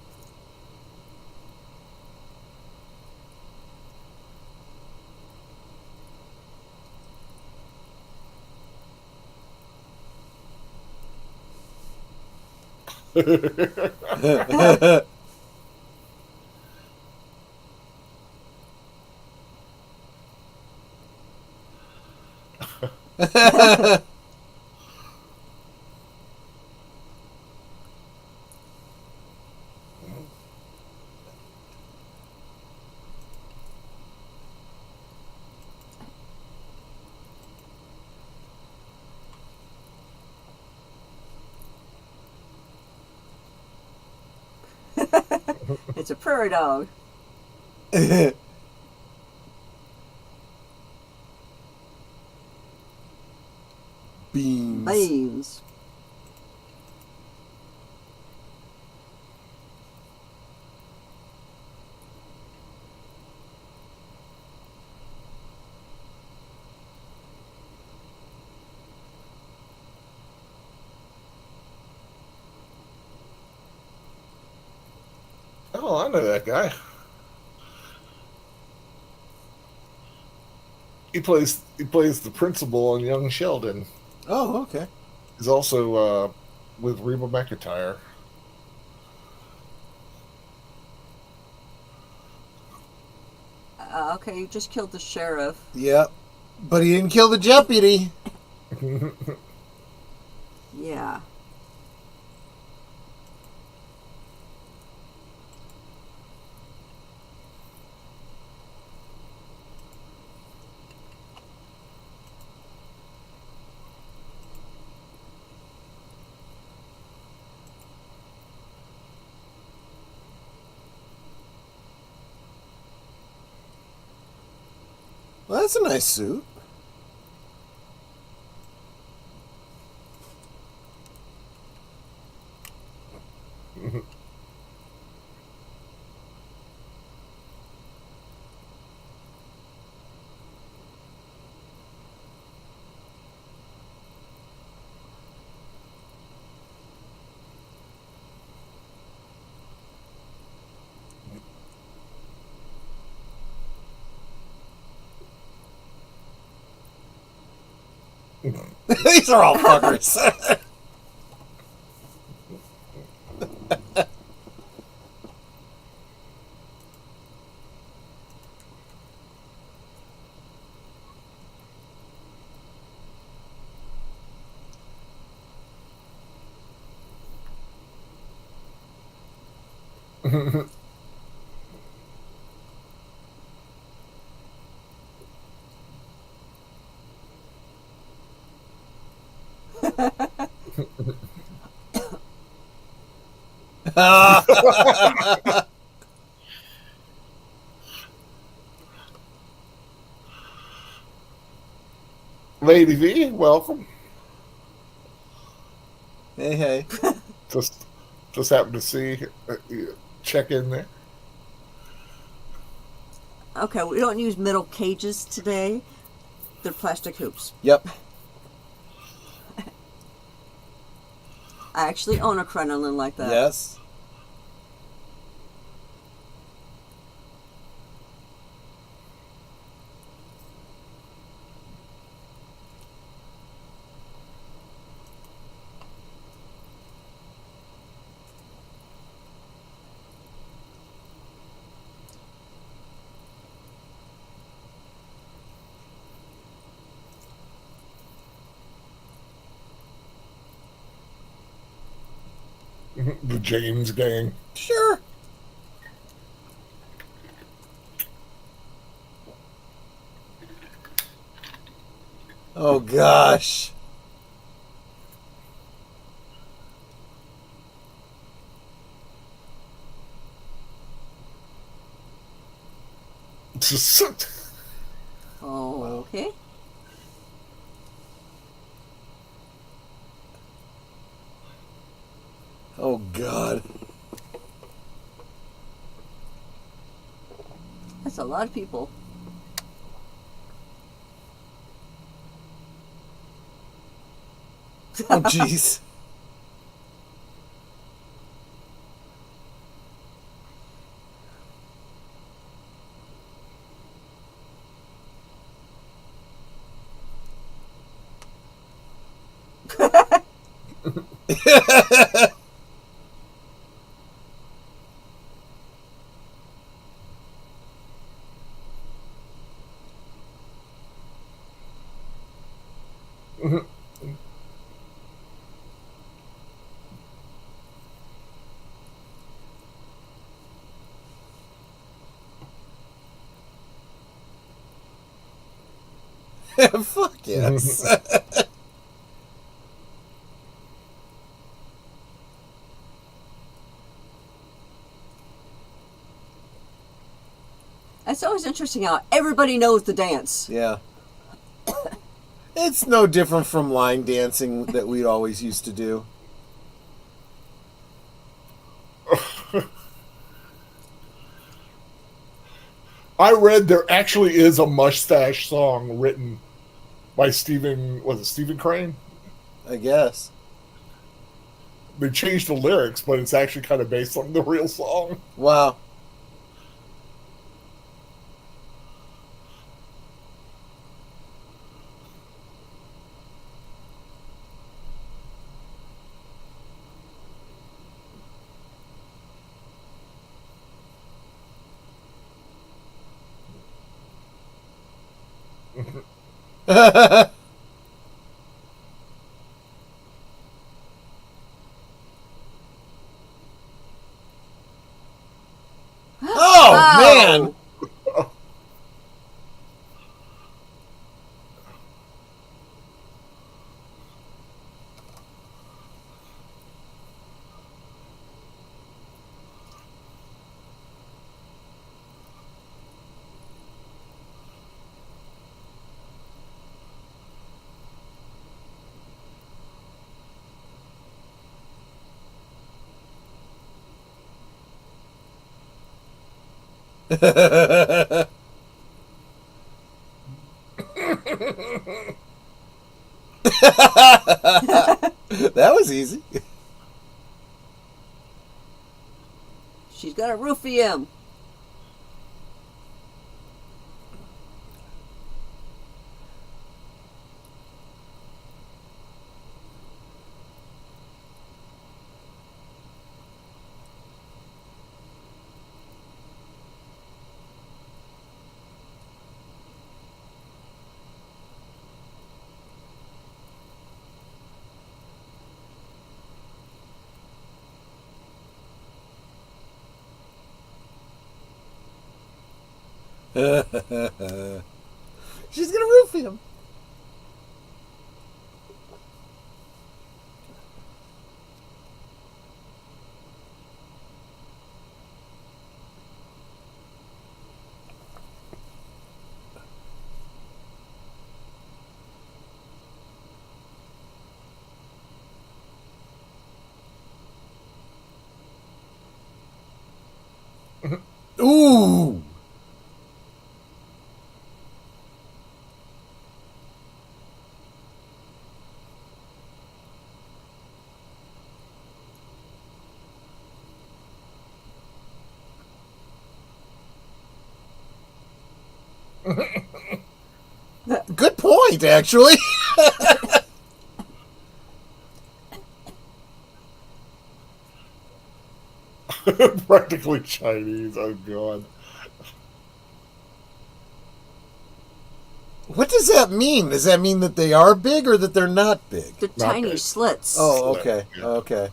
It's a prairie dog. Beans. Beans. Oh, I know that guy. He plays the principal on Young Sheldon. Oh, okay. He's also with Reba McEntire. Okay, you just killed the sheriff. Yep. But he didn't kill the deputy. Yeah. Well, that's a nice suit. These are all fuckers. Lady V, welcome. Hey, hey. Just happened to see check in there. Okay, we don't use metal cages today. They're plastic hoops. Yep. I actually own a crinoline like that. Yes. The James gang. Sure. Oh, gosh. Okay. Oh, God. That's a lot of people. Oh, jeez. Fuck yes. It's always interesting how everybody knows the dance. Yeah. It's no different from line dancing that we always used to do. I read there actually is a mustache song written by Stephen Crane? I guess. They changed the lyrics, but it's actually kind of based on the real song. Wow. Man! That was easy. She's got a roofie him. She's gonna roof him. Ooh. Good point, actually. Practically Chinese. Oh god. What does that mean? Does that mean that they are big or that they're not big? The Not tiny big. slits. Oh, Slit, okay. yeah. Okay.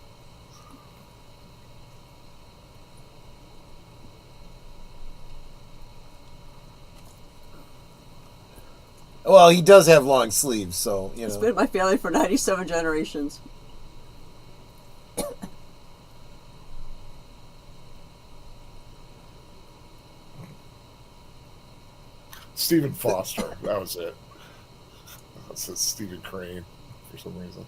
Well, he does have long sleeves, so, you It's know. been in my family for 97 generations. Stephen Foster. That was it. That says Stephen Crane for some reason.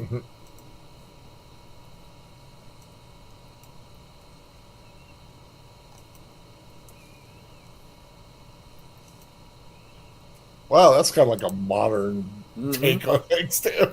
Mhm. Wow, that's kind of like a modern take on things too.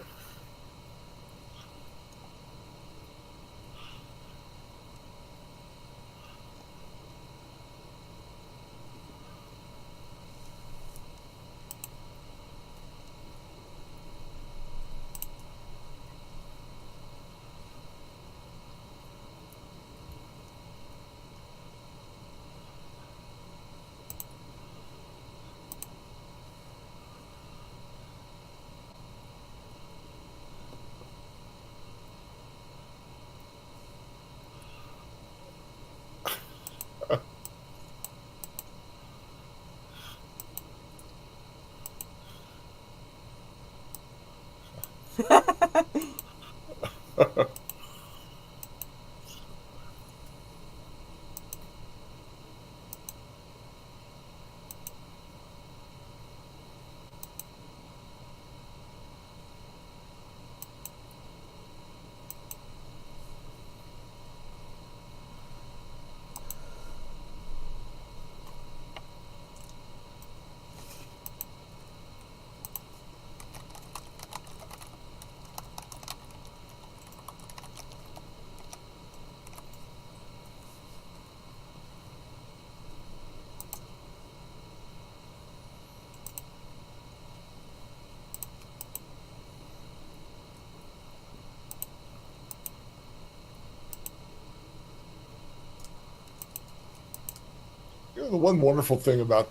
You know, the one wonderful thing about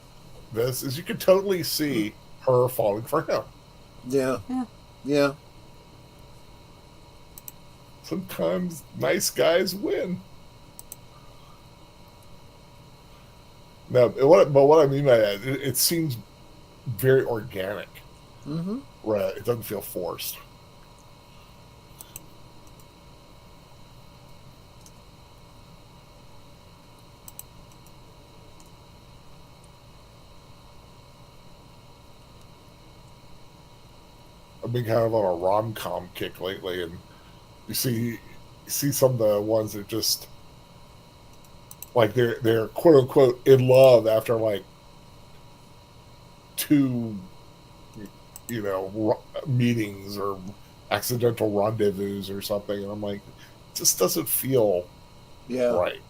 this is you can totally see her falling for him. Yeah. Yeah. Yeah. Sometimes nice guys win. Now, what I mean by that, it seems very organic. Mm-hmm. Right? It doesn't feel forced. I've been kind of on a rom-com kick lately, and you see some of the ones that just like they're quote unquote in love after like two, you know, meetings or accidental rendezvous or something, and I'm like, it just doesn't feel right.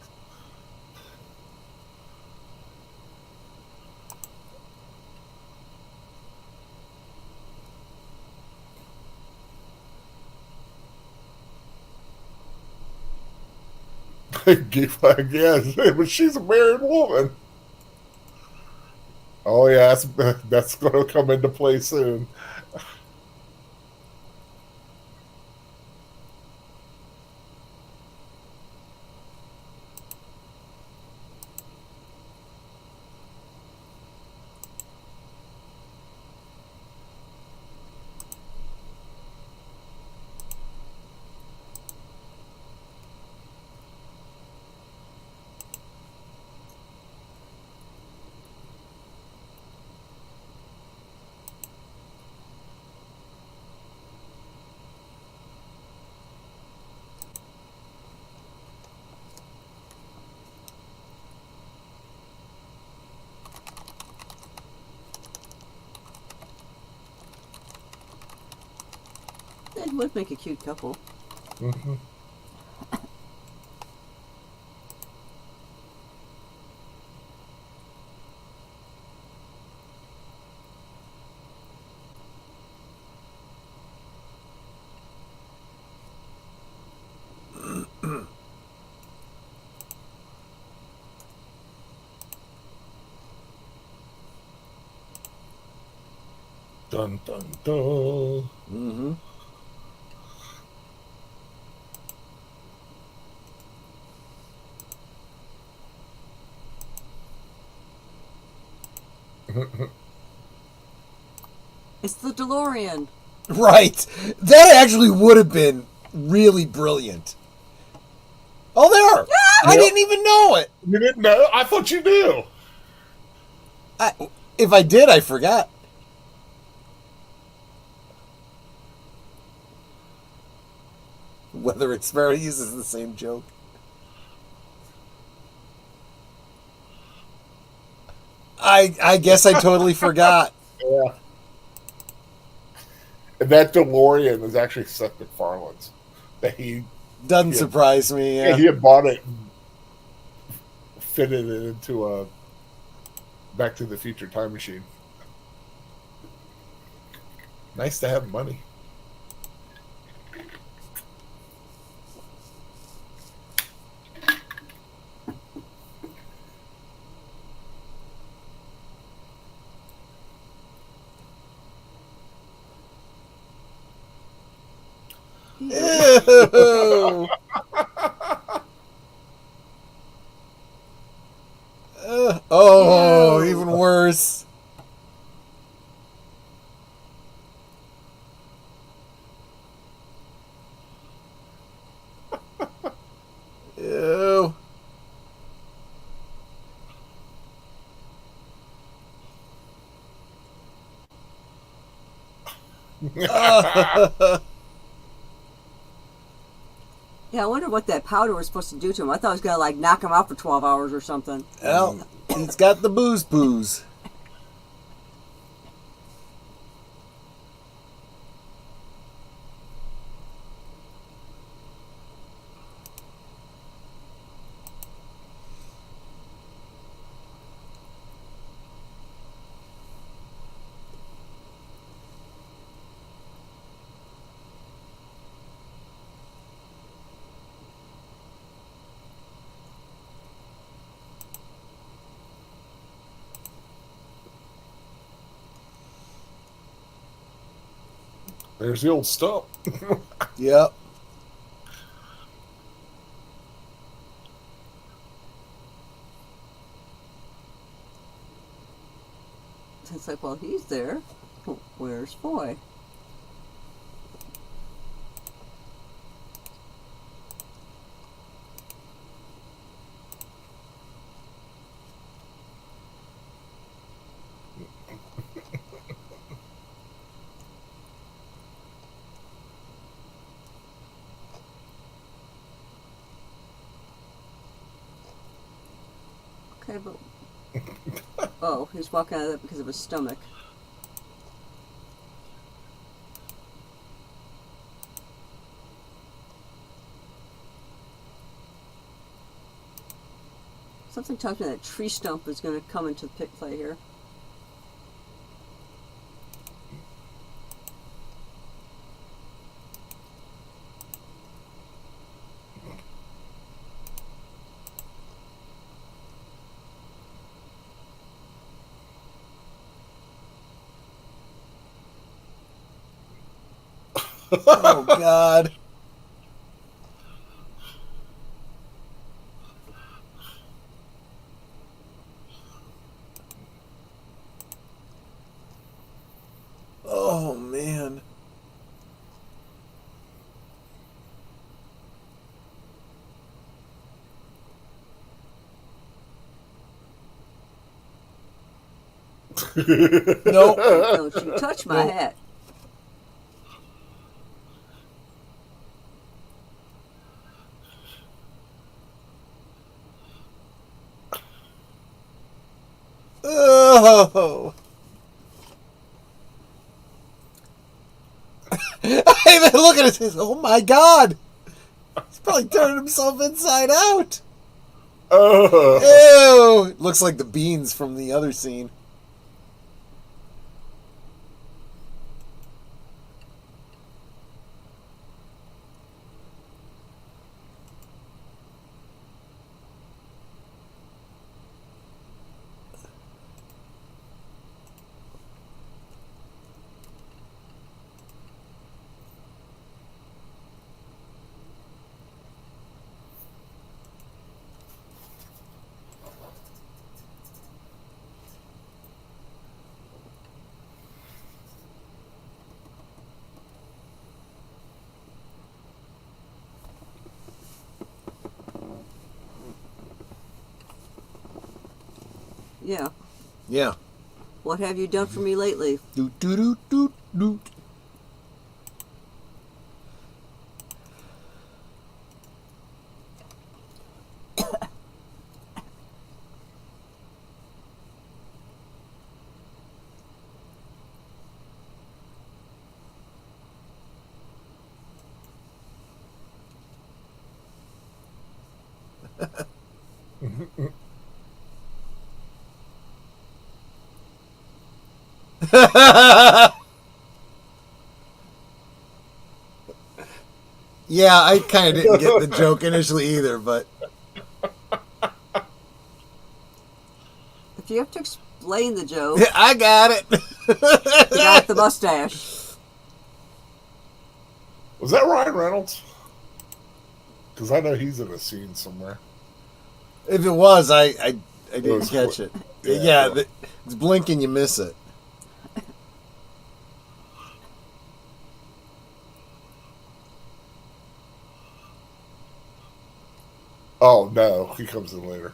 Yeah, but she's a married woman. Oh yeah, that's going to come into play soon. It would make a cute couple. Mm-hmm. Dun dun dun. Mm-hmm. It's the DeLorean. Right. That actually would have been really brilliant. Oh, there! I didn't even know it. You didn't know? I thought you knew. If I did, I forgot. Whether it's fair, he uses the same joke. I guess I totally forgot. Yeah. And that DeLorean is actually Seth MacFarlane's. That he Doesn't surprise me. Yeah, he had bought it and fitted it into a Back to the Future time machine. Nice to have money. Ew. Oh, even worse. Ew. Yeah, I wonder what that powder was supposed to do to him. I thought it was gonna like knock him out for 12 hours or something. Well, he's got the booze. There's the old stump. Yep. It's like, well, he's there. Where's Foy? Okay, but oh, he's walking out of that because of his stomach. Something tells me that tree stump is going to come into the pit play here. Oh, God. Oh, man. Nope. Don't you touch my hat. Oh. Look at it. Oh my God. He's probably turning himself inside out. Ew. Looks like the beans from the other scene. Yeah. Yeah. What have you done for me lately? Doot, doot, doot, doot, doot. Yeah, I kind of didn't get the joke initially either, but If you have to explain the joke, I got it. you got the mustache. Was that Ryan Reynolds? Because I know he's in a scene somewhere. If it was, I didn't catch it. Yeah. It's blink and you miss it. Oh, no. He comes in later.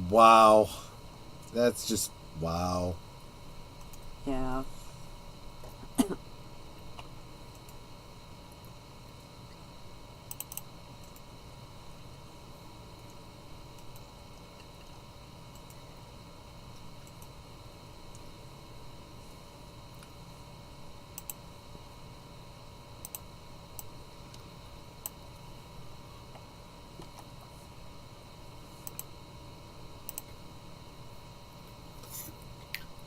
Wow. That's just wow. Yeah.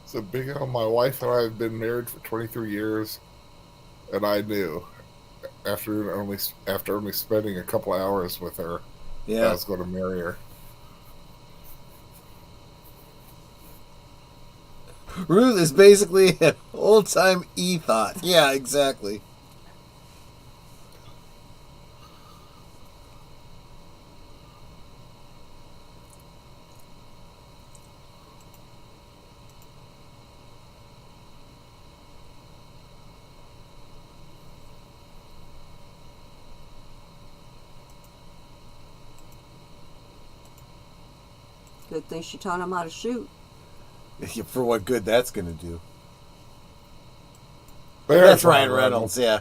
So big on my wife and I have been married for 23 years, and I knew after only spending a couple hours with her, I was going to marry her. Ruth is basically an old-time e-thought. Yeah, exactly. Good thing she taught him how to shoot. For what good that's going to do. There's That's Ryan Reynolds, yeah.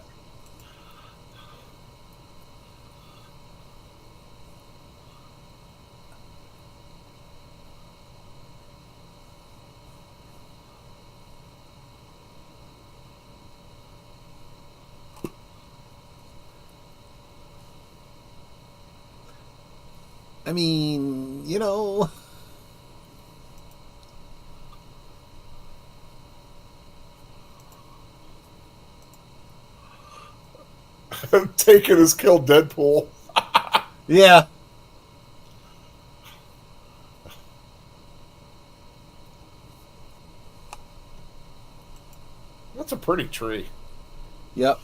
I mean, you know... Taken has killed Deadpool. Yeah. That's a pretty tree. Yep.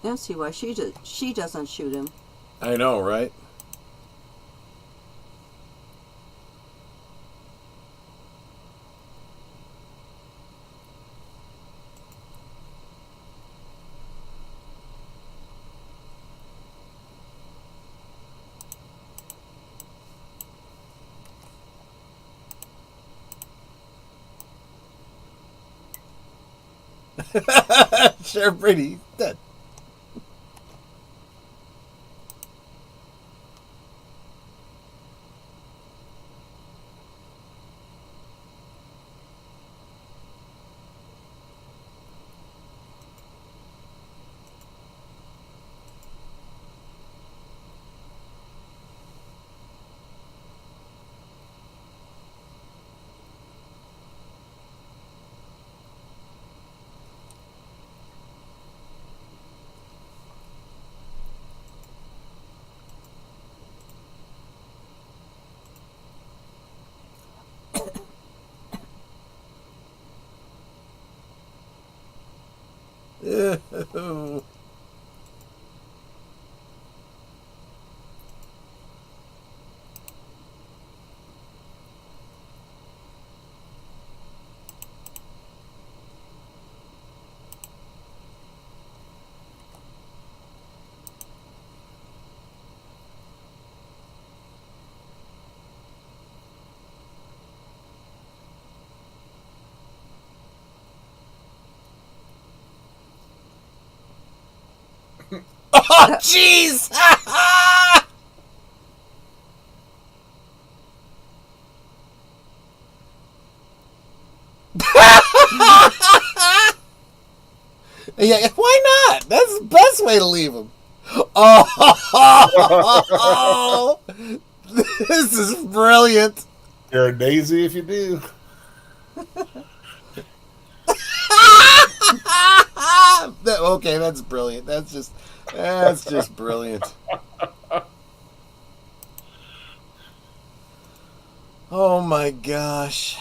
I don't see why she doesn't shoot him. I know, right? Sure, pretty dead. Ew. Oh, jeez! Yeah, why not? That's the best way to leave him. Oh, this is brilliant. You're a daisy if you do. Okay, that's brilliant. That's just brilliant. Oh my gosh.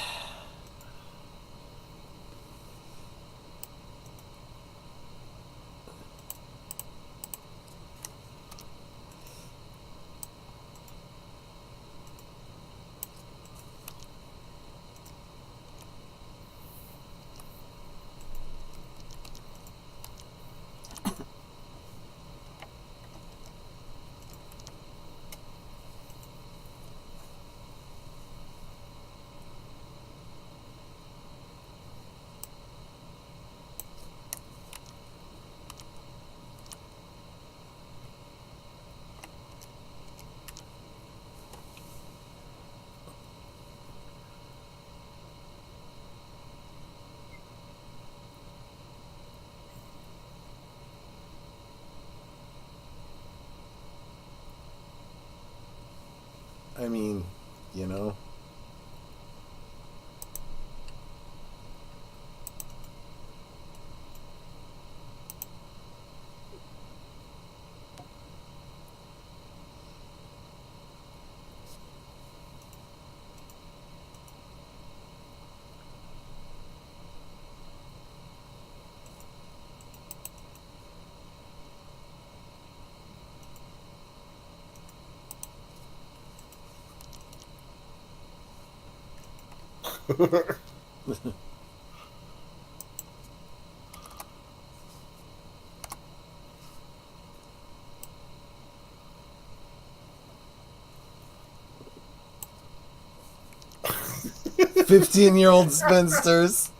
I mean, you know. "15-year-old spinsters."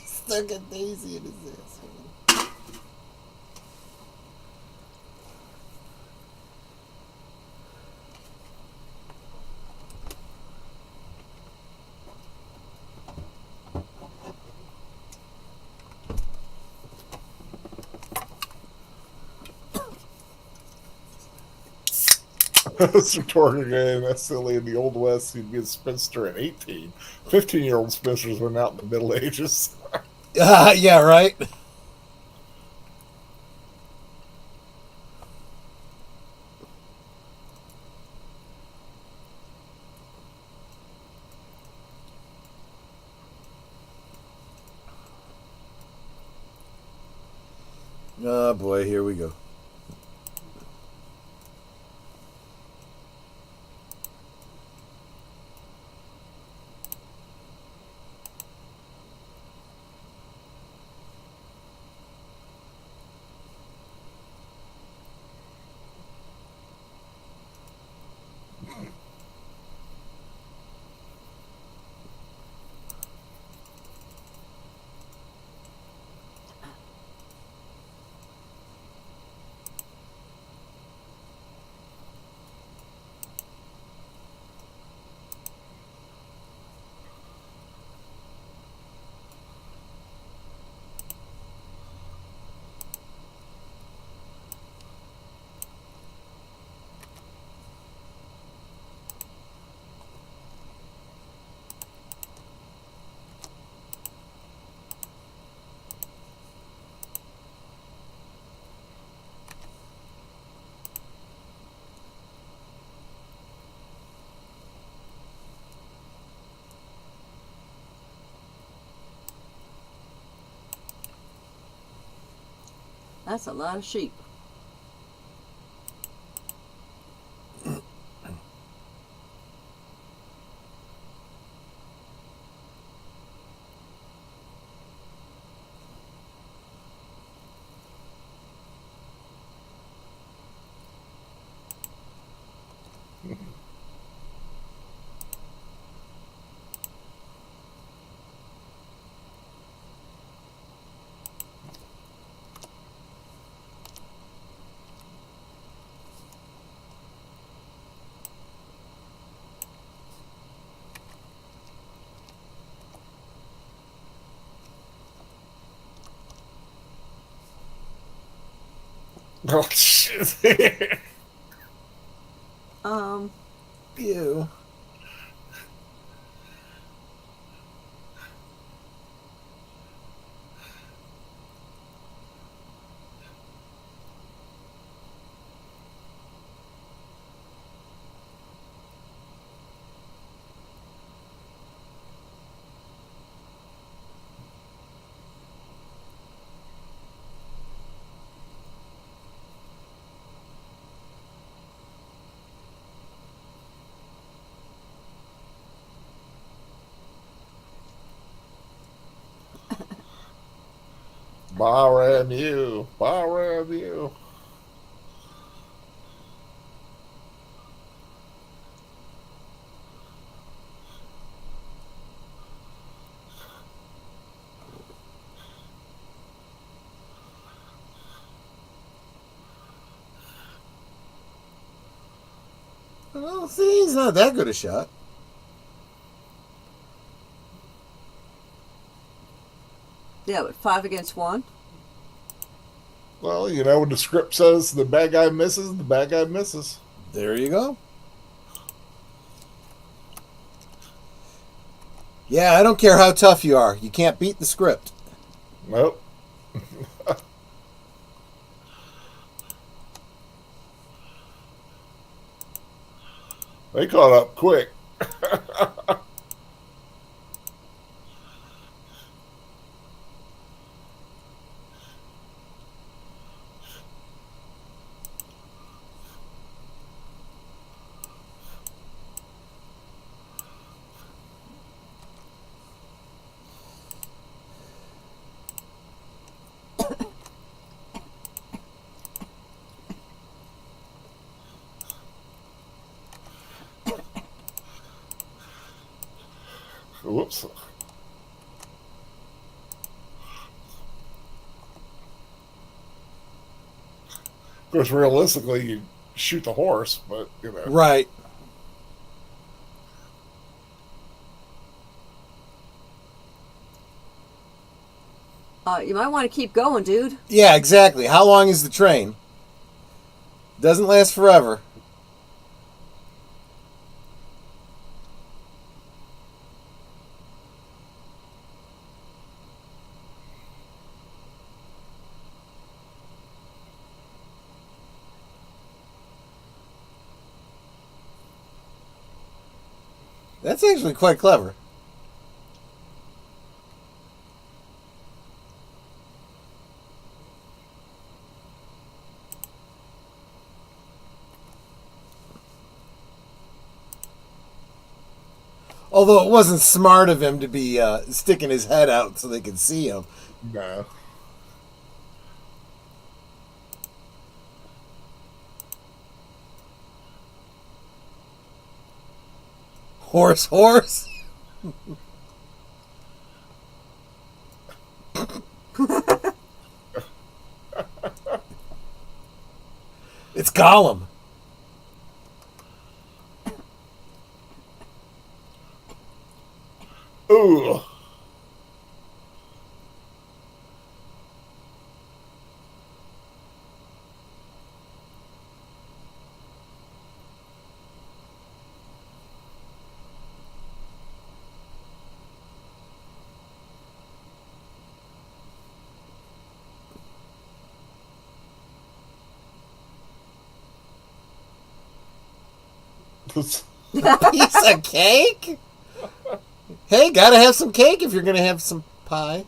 Stuck a daisy in his asshole. Victoria, that's silly. In the Old West, he'd be a spinster at 18. 15-year-old spinsters went out in the Middle Ages. Yeah, right? Oh boy, here we go. That's a lot of sheep. Oh, shit. Ew. Barring you. Barring you. Well, see, he's not that good a shot. Yeah, but 5 against 1. Well, you know, when the script says the bad guy misses, the bad guy misses. There you go. Yeah, I don't care how tough you are. You can't beat the script. Nope. They caught up quick. Whoops. Of course, realistically, you shoot the horse, but, you know. Right. You might want to keep going, dude. Yeah, exactly. How long is the train? Doesn't last forever. That's actually quite clever. Although it wasn't smart of him to be sticking his head out so they could see him. No. Horse, horse. It's Gollum. Ooh. Piece of cake? Hey, gotta have some cake if you're gonna have some pie.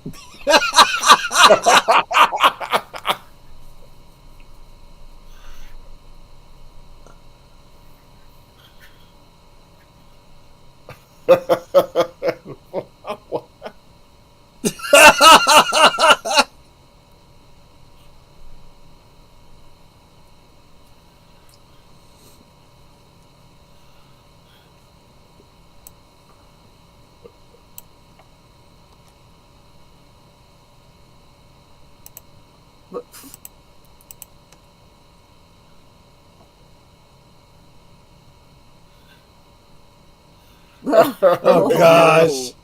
But, Oh gosh.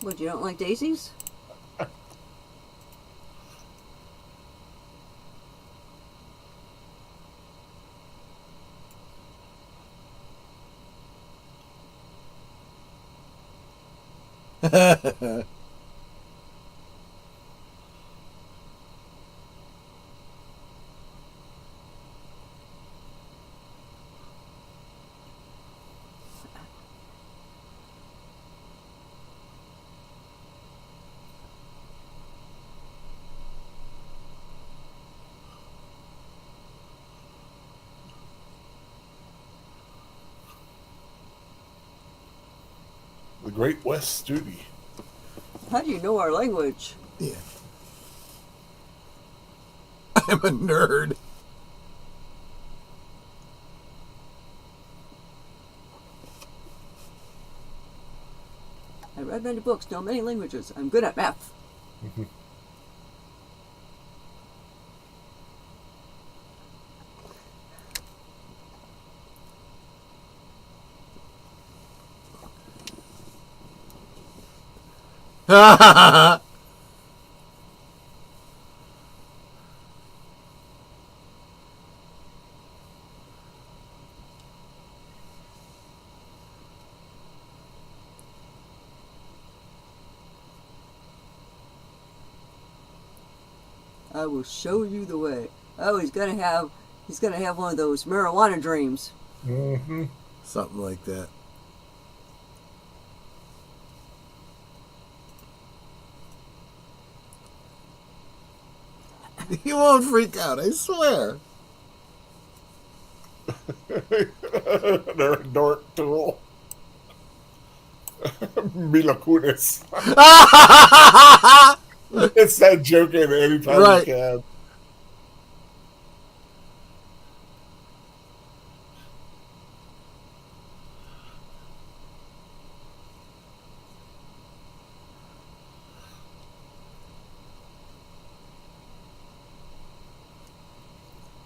What, you don't like daisies? The Great West Studi. How do you know our language? Yeah. I'm a nerd. I read many books, know many languages. I'm good at math. I will show you the way. Oh, he's gonna have one of those marijuana dreams. Mm-hmm. Something like that. You won't freak out, I swear. They're a dork tool. Mila Kunis. It's that joking anytime Right. you can.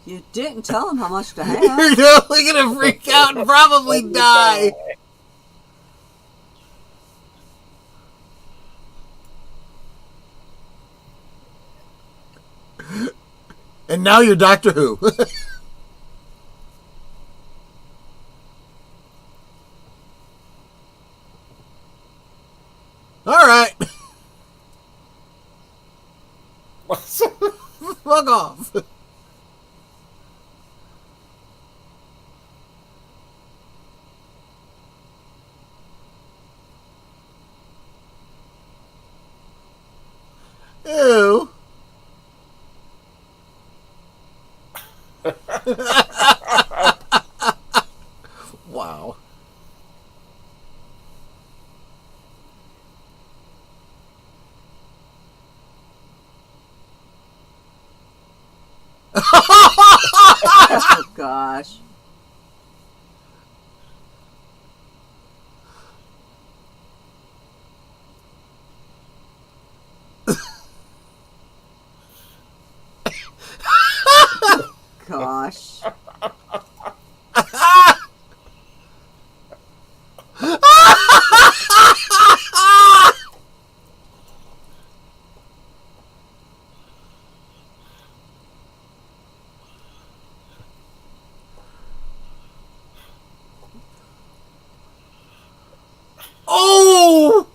You didn't tell him how much to have. You're totally gonna freak out and probably die. And now you're Doctor Who. All right. Fuck off. Ew. Wow. Oh gosh. Gosh. Oh!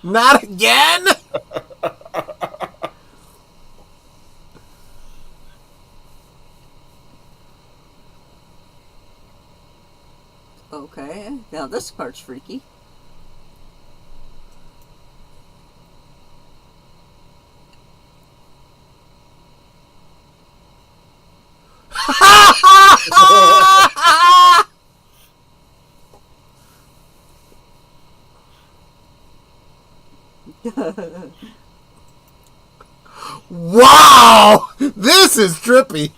Not again? Okay, now this part's freaky. Wow! This is trippy.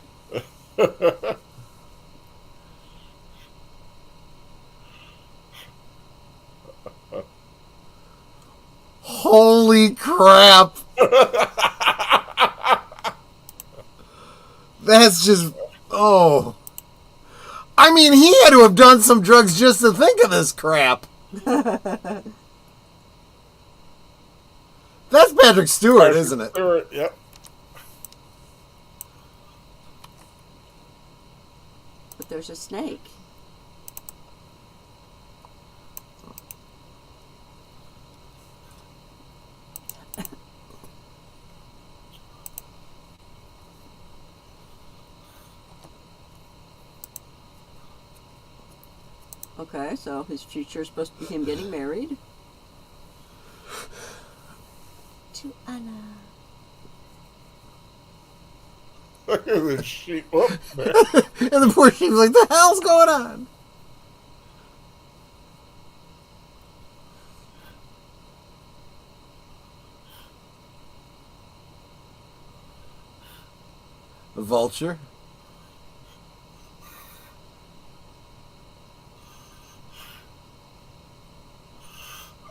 Holy crap. That's just... Oh. I mean, he had to have done some drugs just to think of this crap. That's Patrick Stewart, isn't it? Stewart, yep. But there's a snake. Okay, so his future is supposed to be him getting married. To Anna. Look at this sheep. Whoop, there. And the poor sheep's like, the hell's going on? The vulture.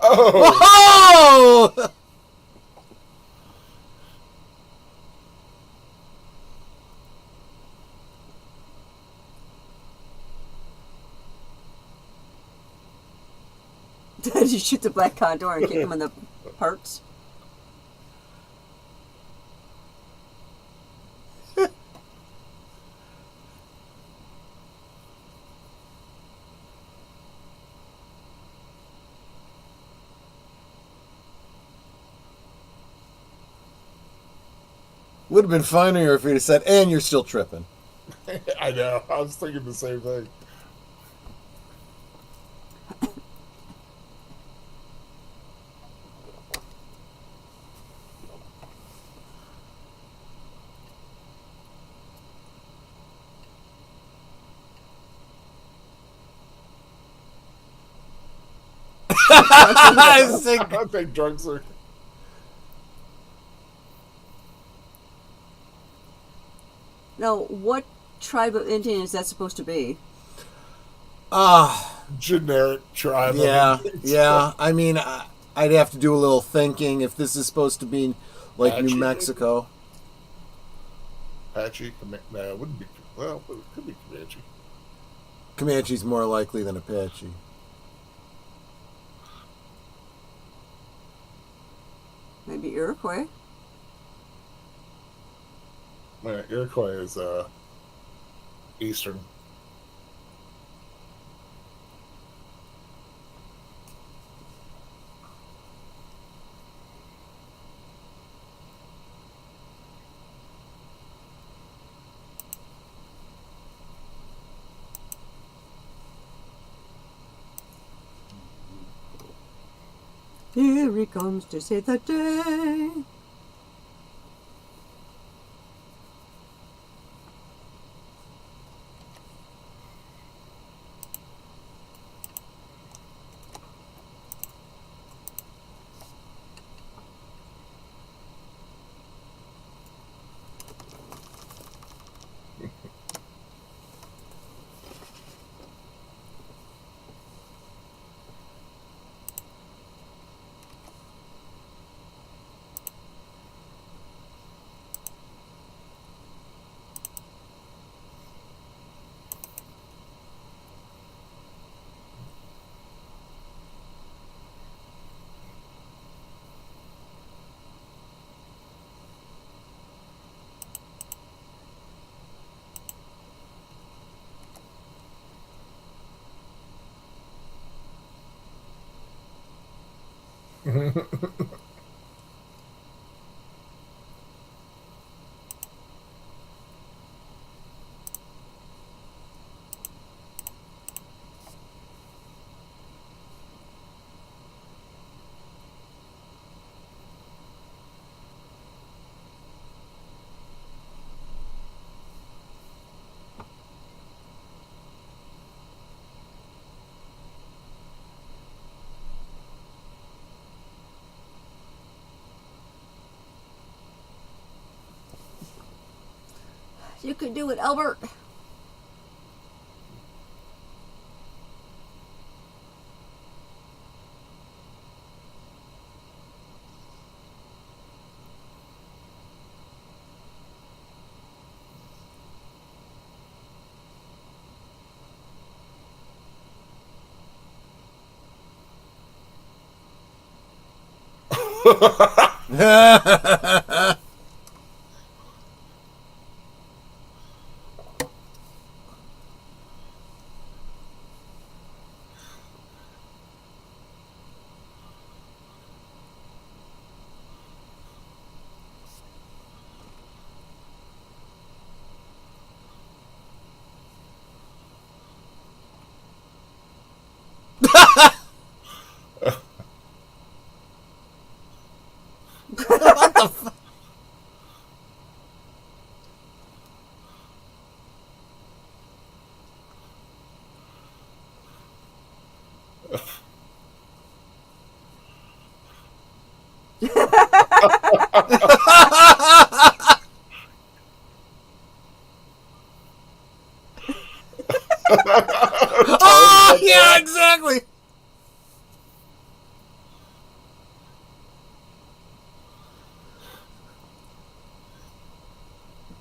Oh! Oh! Did you shoot the black condor and kick him in the parts? Would have been funnier if he'd have said, and you're still tripping. I know. I was thinking the same thing. I think drugs are... Now, what tribe of Indian is that supposed to be? Generic tribe. Yeah, yeah. I mean, I'd have to do a little thinking if this is supposed to be like Apache, New Mexico. Apache? No, it wouldn't be. Well, it could be Comanche. Comanche's more likely than Apache. Maybe Iroquois? Man, Iroquois is Eastern. Here he comes to save the day. You can do it, Albert. What the fuck? Oh, yeah, exactly.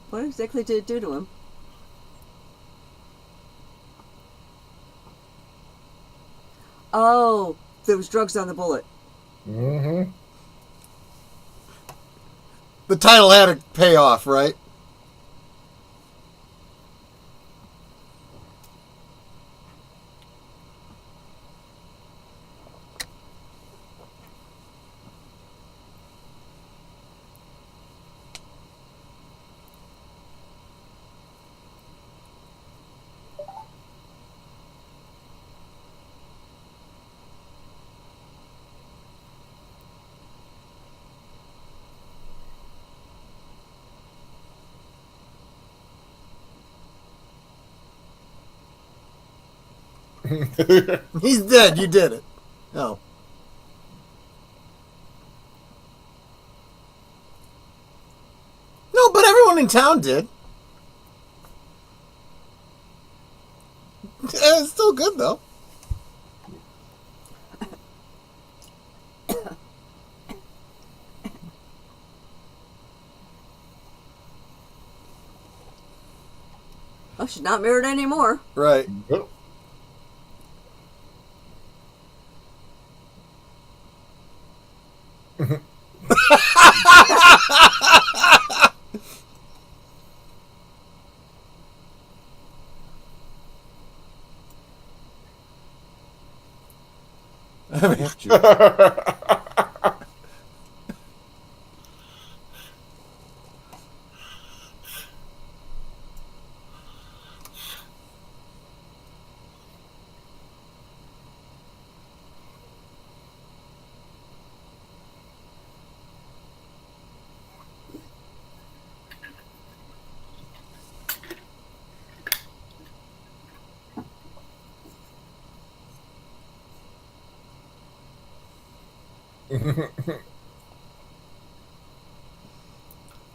What exactly did it do to him? Oh, there was drugs on the bullet. Mm-hmm. The title had to pay off, right? He's dead. You did it. Oh. No, but everyone in town did. It's still good, though. Oh, she's not married anymore. Right. Yep.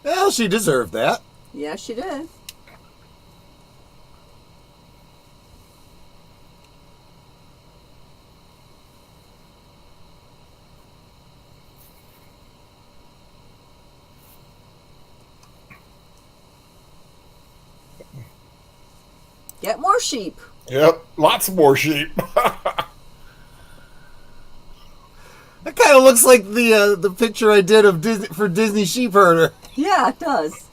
Well, she deserved that. Yeah, she did. Get more sheep. Yep, lots more sheep. That kind of looks like the picture I did of Disney Sheep Herder. Yeah, it does.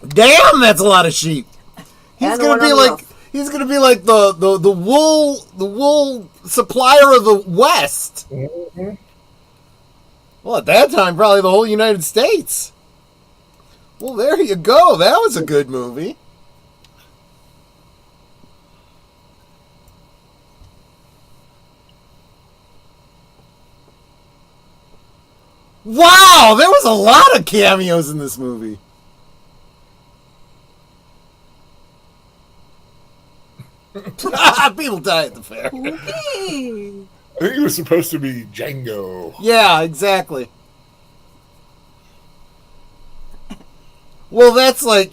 Damn, that's a lot of sheep. He's And gonna one be on like the roof. he's gonna be like the wool supplier of the West. Mm-hmm. Well, at that time, probably the whole United States. Well, there you go. That was a good movie. Wow, there was a lot of cameos in this movie. People die at the fair. Okay. I think he was supposed to be Django. Yeah, exactly. Well, that's like,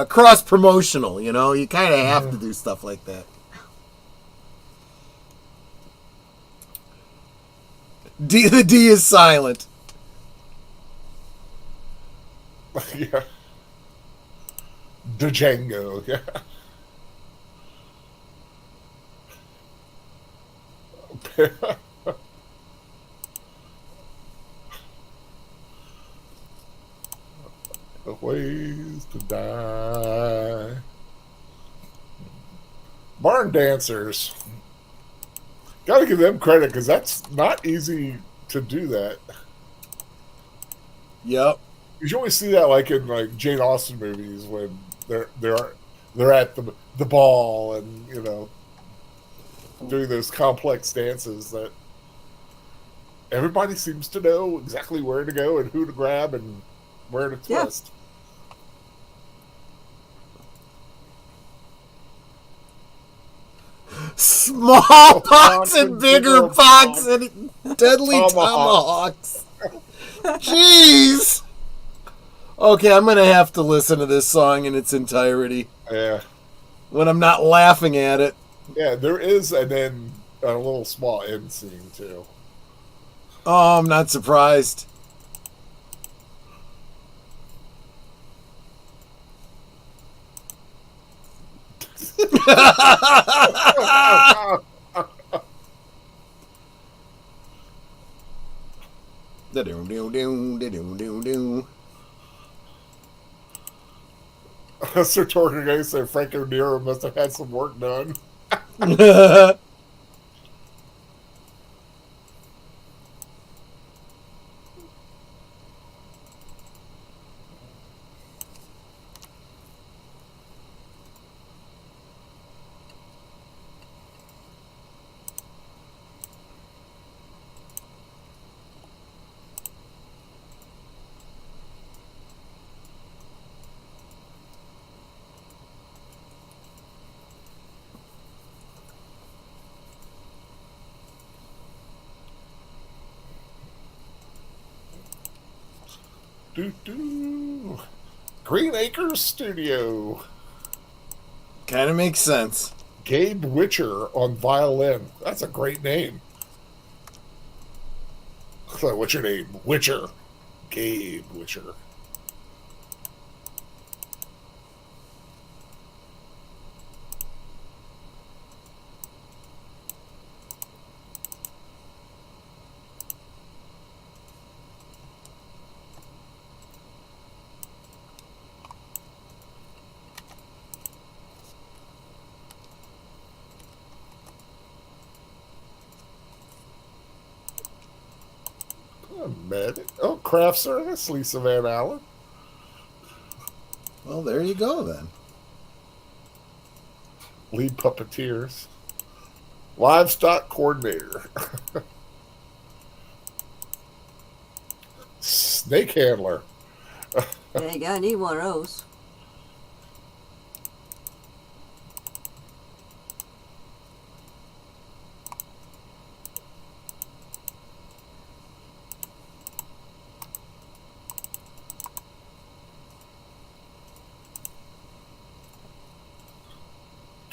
cross promotional, you kind of have to do stuff like that. The D is silent. Yeah. The Django, yeah. The ways to die. Barn dancers. Gotta give them credit because that's not easy to do that. Yep. You always see that like in like Jane Austen movies when they're at the ball and doing those complex dances that everybody seems to know exactly where to go and who to grab and where to twist. Smallpox and bigger pox and deadly tomahawks. Jeez. Okay, I'm gonna have to listen to this song in its entirety. Yeah. When I'm not laughing at it. Yeah, there is a little small end scene too. Oh, I'm not surprised. Sir Torquay said Franco Nero must have had some work done. Green Acres Studio. Kind of makes sense. Gabe Witcher on violin. That's a great name. So, what's your name? Witcher. Gabe Witcher. Oh, craft service, Lisa Van Allen. Well, there you go then. Lead puppeteers. Livestock coordinator. Snake handler. Yeah, you gotta need one of those.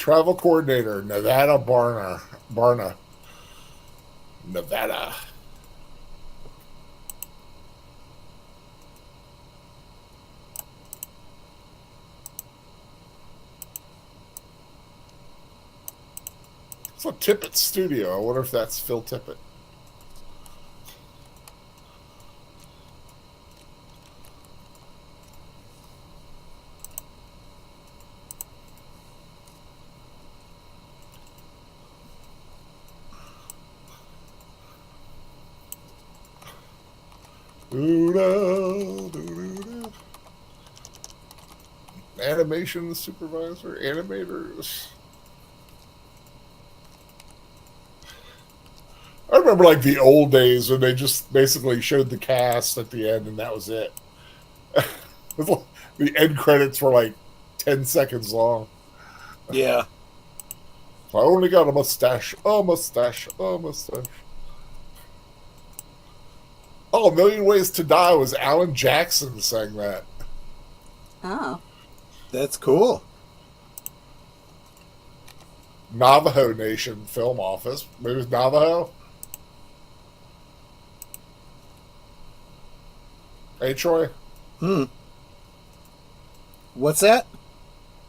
Travel coordinator, Nevada Barna. Nevada. So Tippett Studio. I wonder if that's Phil Tippett. Animation supervisor, animators. I remember like the old days when they just basically showed the cast at the end and that was it. The end credits were like 10 seconds long. Yeah. I only got a mustache, a mustache, a mustache. Oh, A Million Ways to Die was Alan Jackson sang that. Oh. That's cool. Navajo Nation Film Office. Maybe it was Navajo? Hey, Troy? What's that?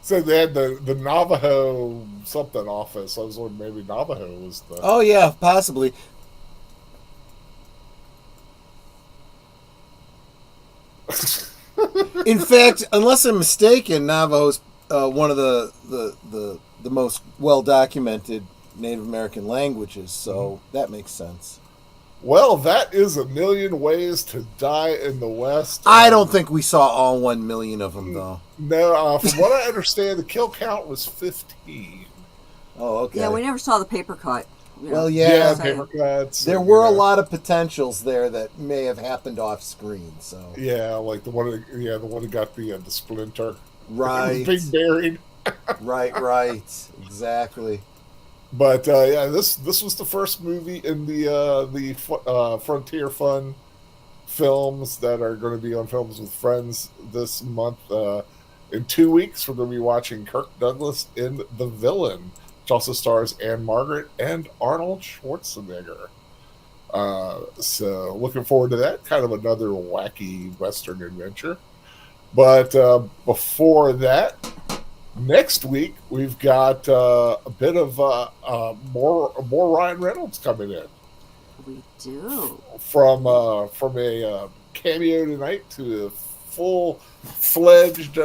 So they had the Navajo something office. I was wondering maybe Navajo was the... Oh, yeah, possibly. In fact, unless I'm mistaken, Navajo's one of the most well-documented Native American languages, so that makes sense. Well, that is A Million Ways to Die in the West. I don't think we saw all 1 million of them, though. No, from what I understand, the kill count was 15. Oh, okay. Yeah, we never saw the paper cut. Well, yeah, paper cuts. There were a lot of potentials there that may have happened off screen. So yeah, like the one that got the splinter. Right. Being buried. right. Exactly. But yeah, this was the first movie in the Frontier Fun films that are going to be on Films with Friends this month. In 2 weeks, we're going to be watching Kirk Douglas in The Villain, which also stars Anne Margaret and Arnold Schwarzenegger. So looking forward to that. Kind of another wacky Western adventure. But before that, next week we've got a bit of more Ryan Reynolds coming in. We do. From a cameo tonight to a full-fledged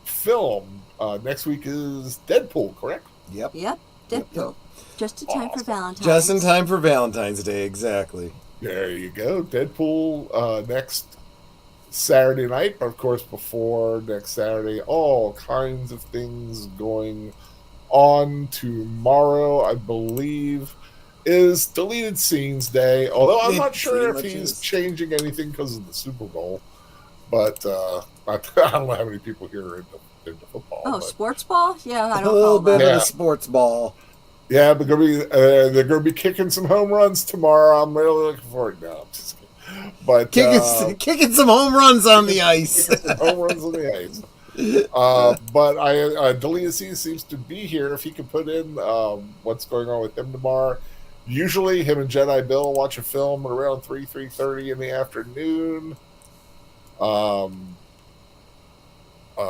film. Next week is Deadpool, correct? Yep. Deadpool. Yep. Just in time for Valentine's. Just in time for Valentine's Day, exactly. There you go. Deadpool next Saturday night, but of course before next Saturday, all kinds of things going on. Tomorrow, I believe, is Deleted Scenes Day, although I'm not sure if he's changing anything because of the Super Bowl. But I don't know how many people here are into football. Oh, sports ball? Yeah, I don't a little know. bit of a sports ball. Yeah, they're gonna be kicking some home runs tomorrow. I'm really looking forward. No, I'm just kidding. But kicking some home runs on the ice. Home runs on the ice. But Deleted Scenes seems to be here. If he can put in what's going on with him tomorrow. Usually, him and Jedi Bill watch a film at around 3:30 in the afternoon.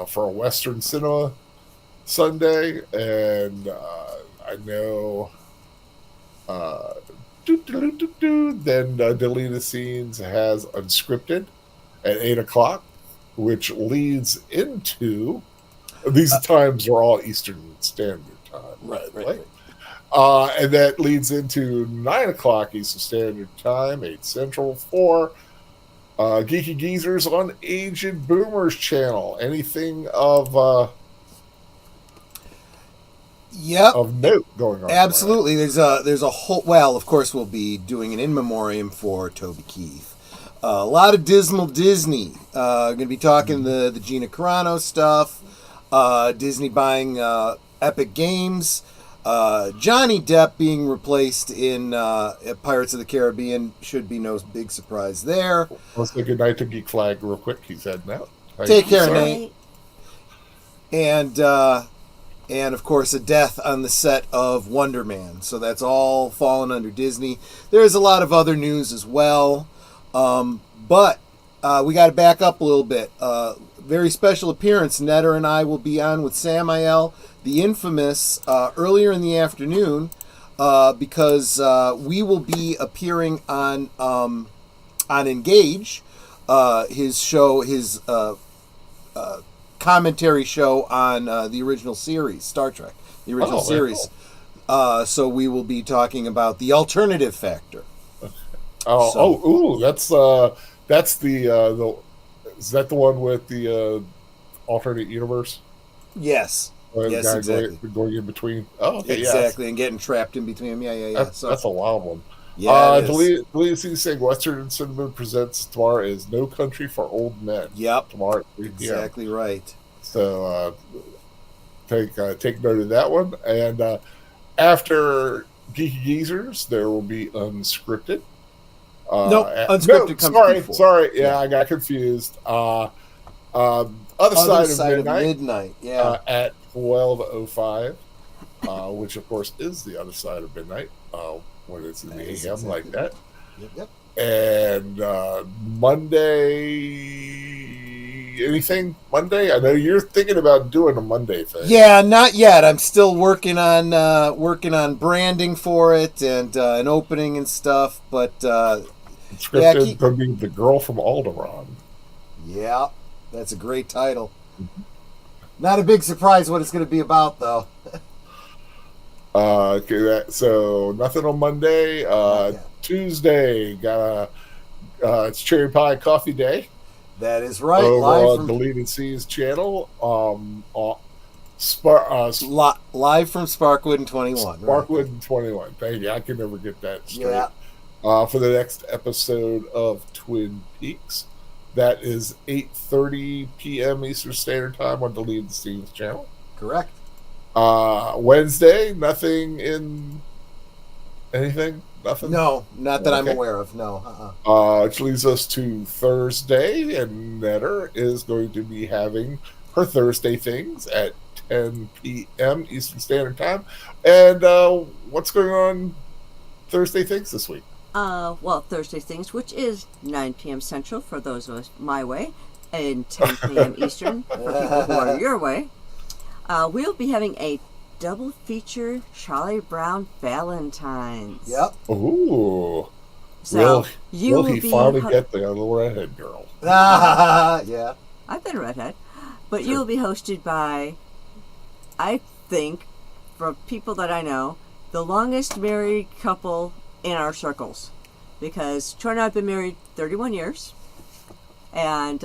For a Western Cinema Sunday, and I know then Deleted Scenes has Unscripted at 8 o'clock, which leads into these times are all Eastern Standard Time, right? And that leads into 9 o'clock Eastern Standard Time, 8 Central, for Geeky Geezers on Aged Boomers channel. Anything of of note going on? Absolutely. There's a whole. Well, of course, we'll be doing an in memoriam for Toby Keith. A lot of dismal Disney. Going to be talking the Gina Carano stuff. Disney buying Epic Games. Johnny Depp being replaced in Pirates of the Caribbean should be no big surprise there. Let's say goodnight to Geek Flag real quick. He's heading out. Take care, Nate. And and of course a death on the set of Wonder Man. So that's all fallen under Disney. There's a lot of other news as well, but we got to back up a little bit. Very special appearance. Netter and I will be on with Samael, the infamous, earlier in the afternoon, because we will be appearing on Engage, his show, his commentary show on the original series, Star Trek, the original series. Cool. So we will be talking about the alternative factor. That's the is that the one with the alternate universe? Yes. Yes, exactly. Going in between. Oh, okay, exactly, and getting trapped in between them. Yeah. That's a wild one. Yeah, Deleted saying Western Cinema presents tomorrow is No Country for Old Men. Yep. Tomorrow. Exactly right. So take note of that one. And after Geeky Geezers, there will be Unscripted. Unscripted comes before. Sorry. Yeah, I got confused. Other side of midnight. Yeah. At 12:05, which of course is the other side of midnight. When it's in the AM exactly like that. Yep. And Monday, anything Monday? I know you're thinking about doing a Monday thing. Yeah, not yet. I'm still working on branding for it and an opening and stuff. But Scripted to be The Girl from Alderaan. Yeah, that's a great title. Not a big surprise what it's going to be about, though. Okay, so nothing on Monday. Tuesday, it's Cherry Pie Coffee Day. That is right. Live from Deleted Scenes channel. Live from Sparkwood and 21. Sparkwood and 21. Thank you. I can never get that straight. Yeah. For the next episode of Twin Peaks. That is 8:30 p.m. Eastern Standard Time on Deleted Scenes channel. Correct. Wednesday, nothing in anything? Nothing? No, not that I'm aware of. No. Which leads us to Thursday, and Netter is going to be having her Thursday things at 10 p.m. Eastern Standard Time. And what's going on Thursday things this week? Well, Thursday things, which is 9 p.m. Central for those of us my way, and 10 p.m. Eastern for people who are your way. We'll be having a double feature Charlie Brown Valentine's. Yep. Ooh. So will he finally get the little redhead girl? Yeah. I've been a redhead. But you'll be hosted by, I think, from people that I know, the longest married couple in our circles. Because Troy and I have been married 31 years. And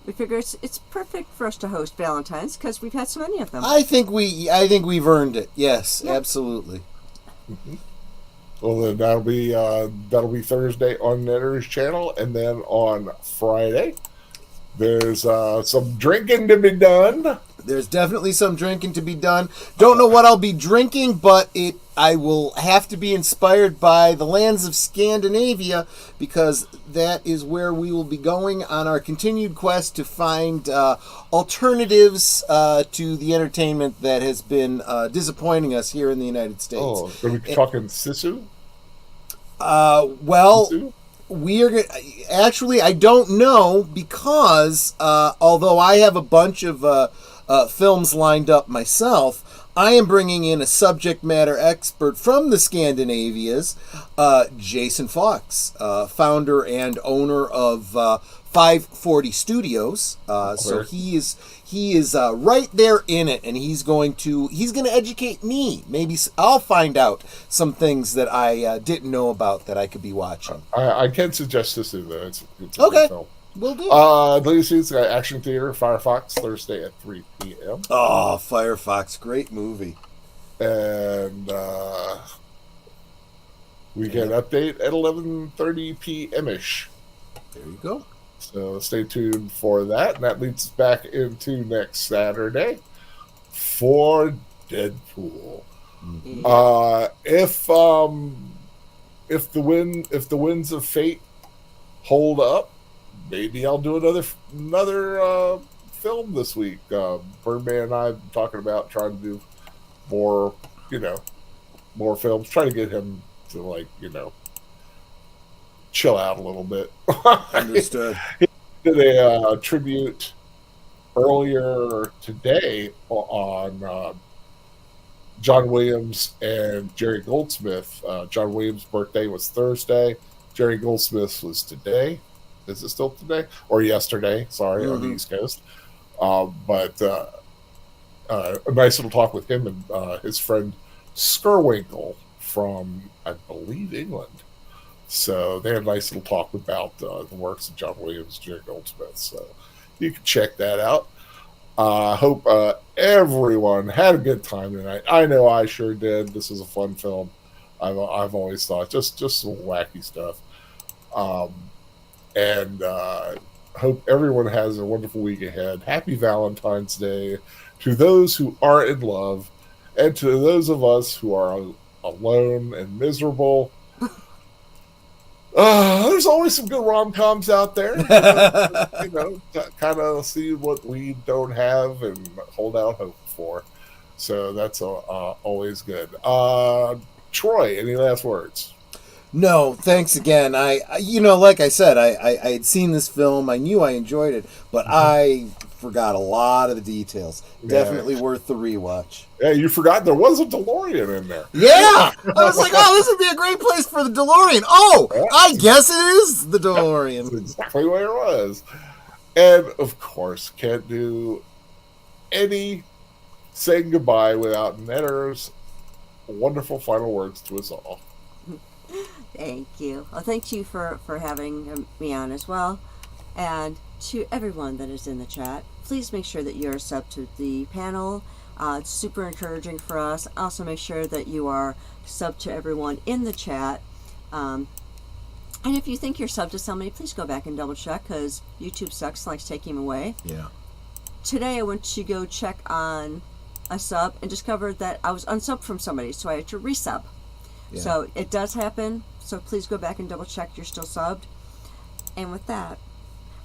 we figure it's perfect for us to host Valentine's because we've had so many of them. I think we've earned it. Yes, yeah. Absolutely. Mm-hmm. Well, then that'll be Thursday on Netter's channel, and then on Friday there's some drinking to be done. There's definitely some drinking to be done. Don't know what I'll be drinking, but I will have to be inspired by the lands of Scandinavia because that is where we will be going on our continued quest to find alternatives to the entertainment that has been disappointing us here in the United States. Oh, are we talking Sisu? Well, Sisu? we are actually. I don't know because although I have a bunch of films lined up myself, I am bringing in a subject matter expert from the Scandinavias, Jason Fox, founder and owner of 540 Studios. So he is right there in it, and he's going to educate me. Maybe I'll find out some things that I didn't know about that I could be watching. I can suggest this though. It's okay. Film. Will do. Latest got Action Theater, Firefox, Thursday at 3 p.m. Oh, Firefox, great movie. And we get an update at 11:30 p.m.ish. There you go. So stay tuned for that. And that leads us back into next Saturday for Deadpool. Mm-hmm. If the winds of fate hold up, maybe I'll do another film this week. Birdman and I have been talking about trying to do more, more films. Try to get him to, like, chill out a little bit. Understood. He did a tribute earlier today on John Williams and Jerry Goldsmith. John Williams' birthday was Thursday. Jerry Goldsmith's was today. Is it still today? Or yesterday, sorry, on the East Coast. But a nice little talk with him and his friend Skirwinkle from, I believe, England. So they had a nice little talk about the works of John Williams and Jerry Goldsmith. So you can check that out. I hope everyone had a good time tonight. I know I sure did. This is a fun film. I've always thought just some wacky stuff. And hope everyone has a wonderful week ahead. Happy Valentine's Day to those who are in love, and to those of us who are alone and miserable. There's always some good rom-coms out there. Kind of see what we don't have and hold out hope for. So that's always good. Troy, any last words? No, thanks again. Like I said, I had seen this film. I knew I enjoyed it, but I forgot a lot of the details. Yeah. Definitely worth the rewatch. Yeah, you forgot there was a DeLorean in there. Yeah! I was like, this would be a great place for the DeLorean. Oh, yeah. I guess it is the DeLorean. That's exactly where it was. And, of course, can't do any saying goodbye without Netter's wonderful final words to us all. Thank you. Well, thank you for having me on as well. And to everyone that is in the chat, please make sure that you're sub to the panel. It's super encouraging for us. Also make sure that you are sub to everyone in the chat. And if you think you're sub to somebody, please go back and double check, because YouTube sucks and likes taking them away. Yeah. Today I went to go check on a sub and discovered that I was unsubbed from somebody, so I had to resub. Yeah. So it does happen. So please go back and double check you're still subbed. And with that,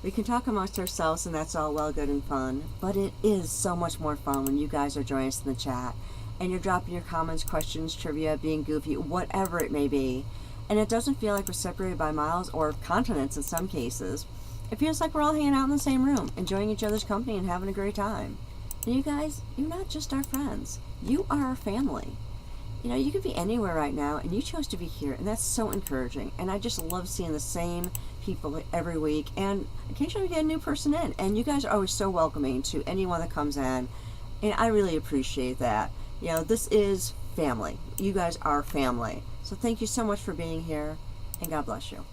we can talk amongst ourselves, and that's all well, good, and fun. But it is so much more fun when you guys are joining us in the chat, and you're dropping your comments, questions, trivia, being goofy, whatever it may be. And it doesn't feel like we're separated by miles or continents in some cases. It feels like we're all hanging out in the same room, enjoying each other's company and having a great time. And you guys, you're not just our friends. You are our family. You could be anywhere right now, and you chose to be here, and that's so encouraging. And I just love seeing the same people every week, and occasionally we get a new person in, and you guys are always so welcoming to anyone that comes in, and I really appreciate that. This is family. You guys are family. So thank you so much for being here, and God bless you.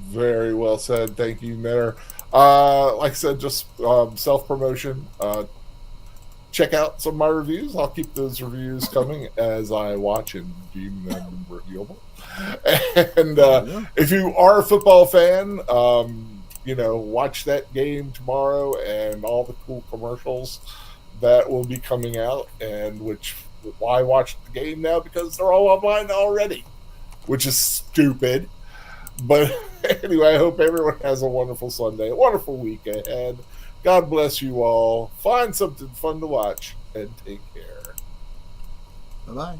Very well said. Thank you, Netter. Like I said, just self-promotion. Check out some of my reviews. I'll keep those reviews coming as I watch and deem them reviewable. And if you are a football fan, watch that game tomorrow and all the cool commercials that will be coming out. And why watch the game now? Because they're all online already, which is stupid. But anyway, I hope everyone has a wonderful Sunday, a wonderful week ahead. God bless you all. Find something fun to watch and take care. Bye-bye.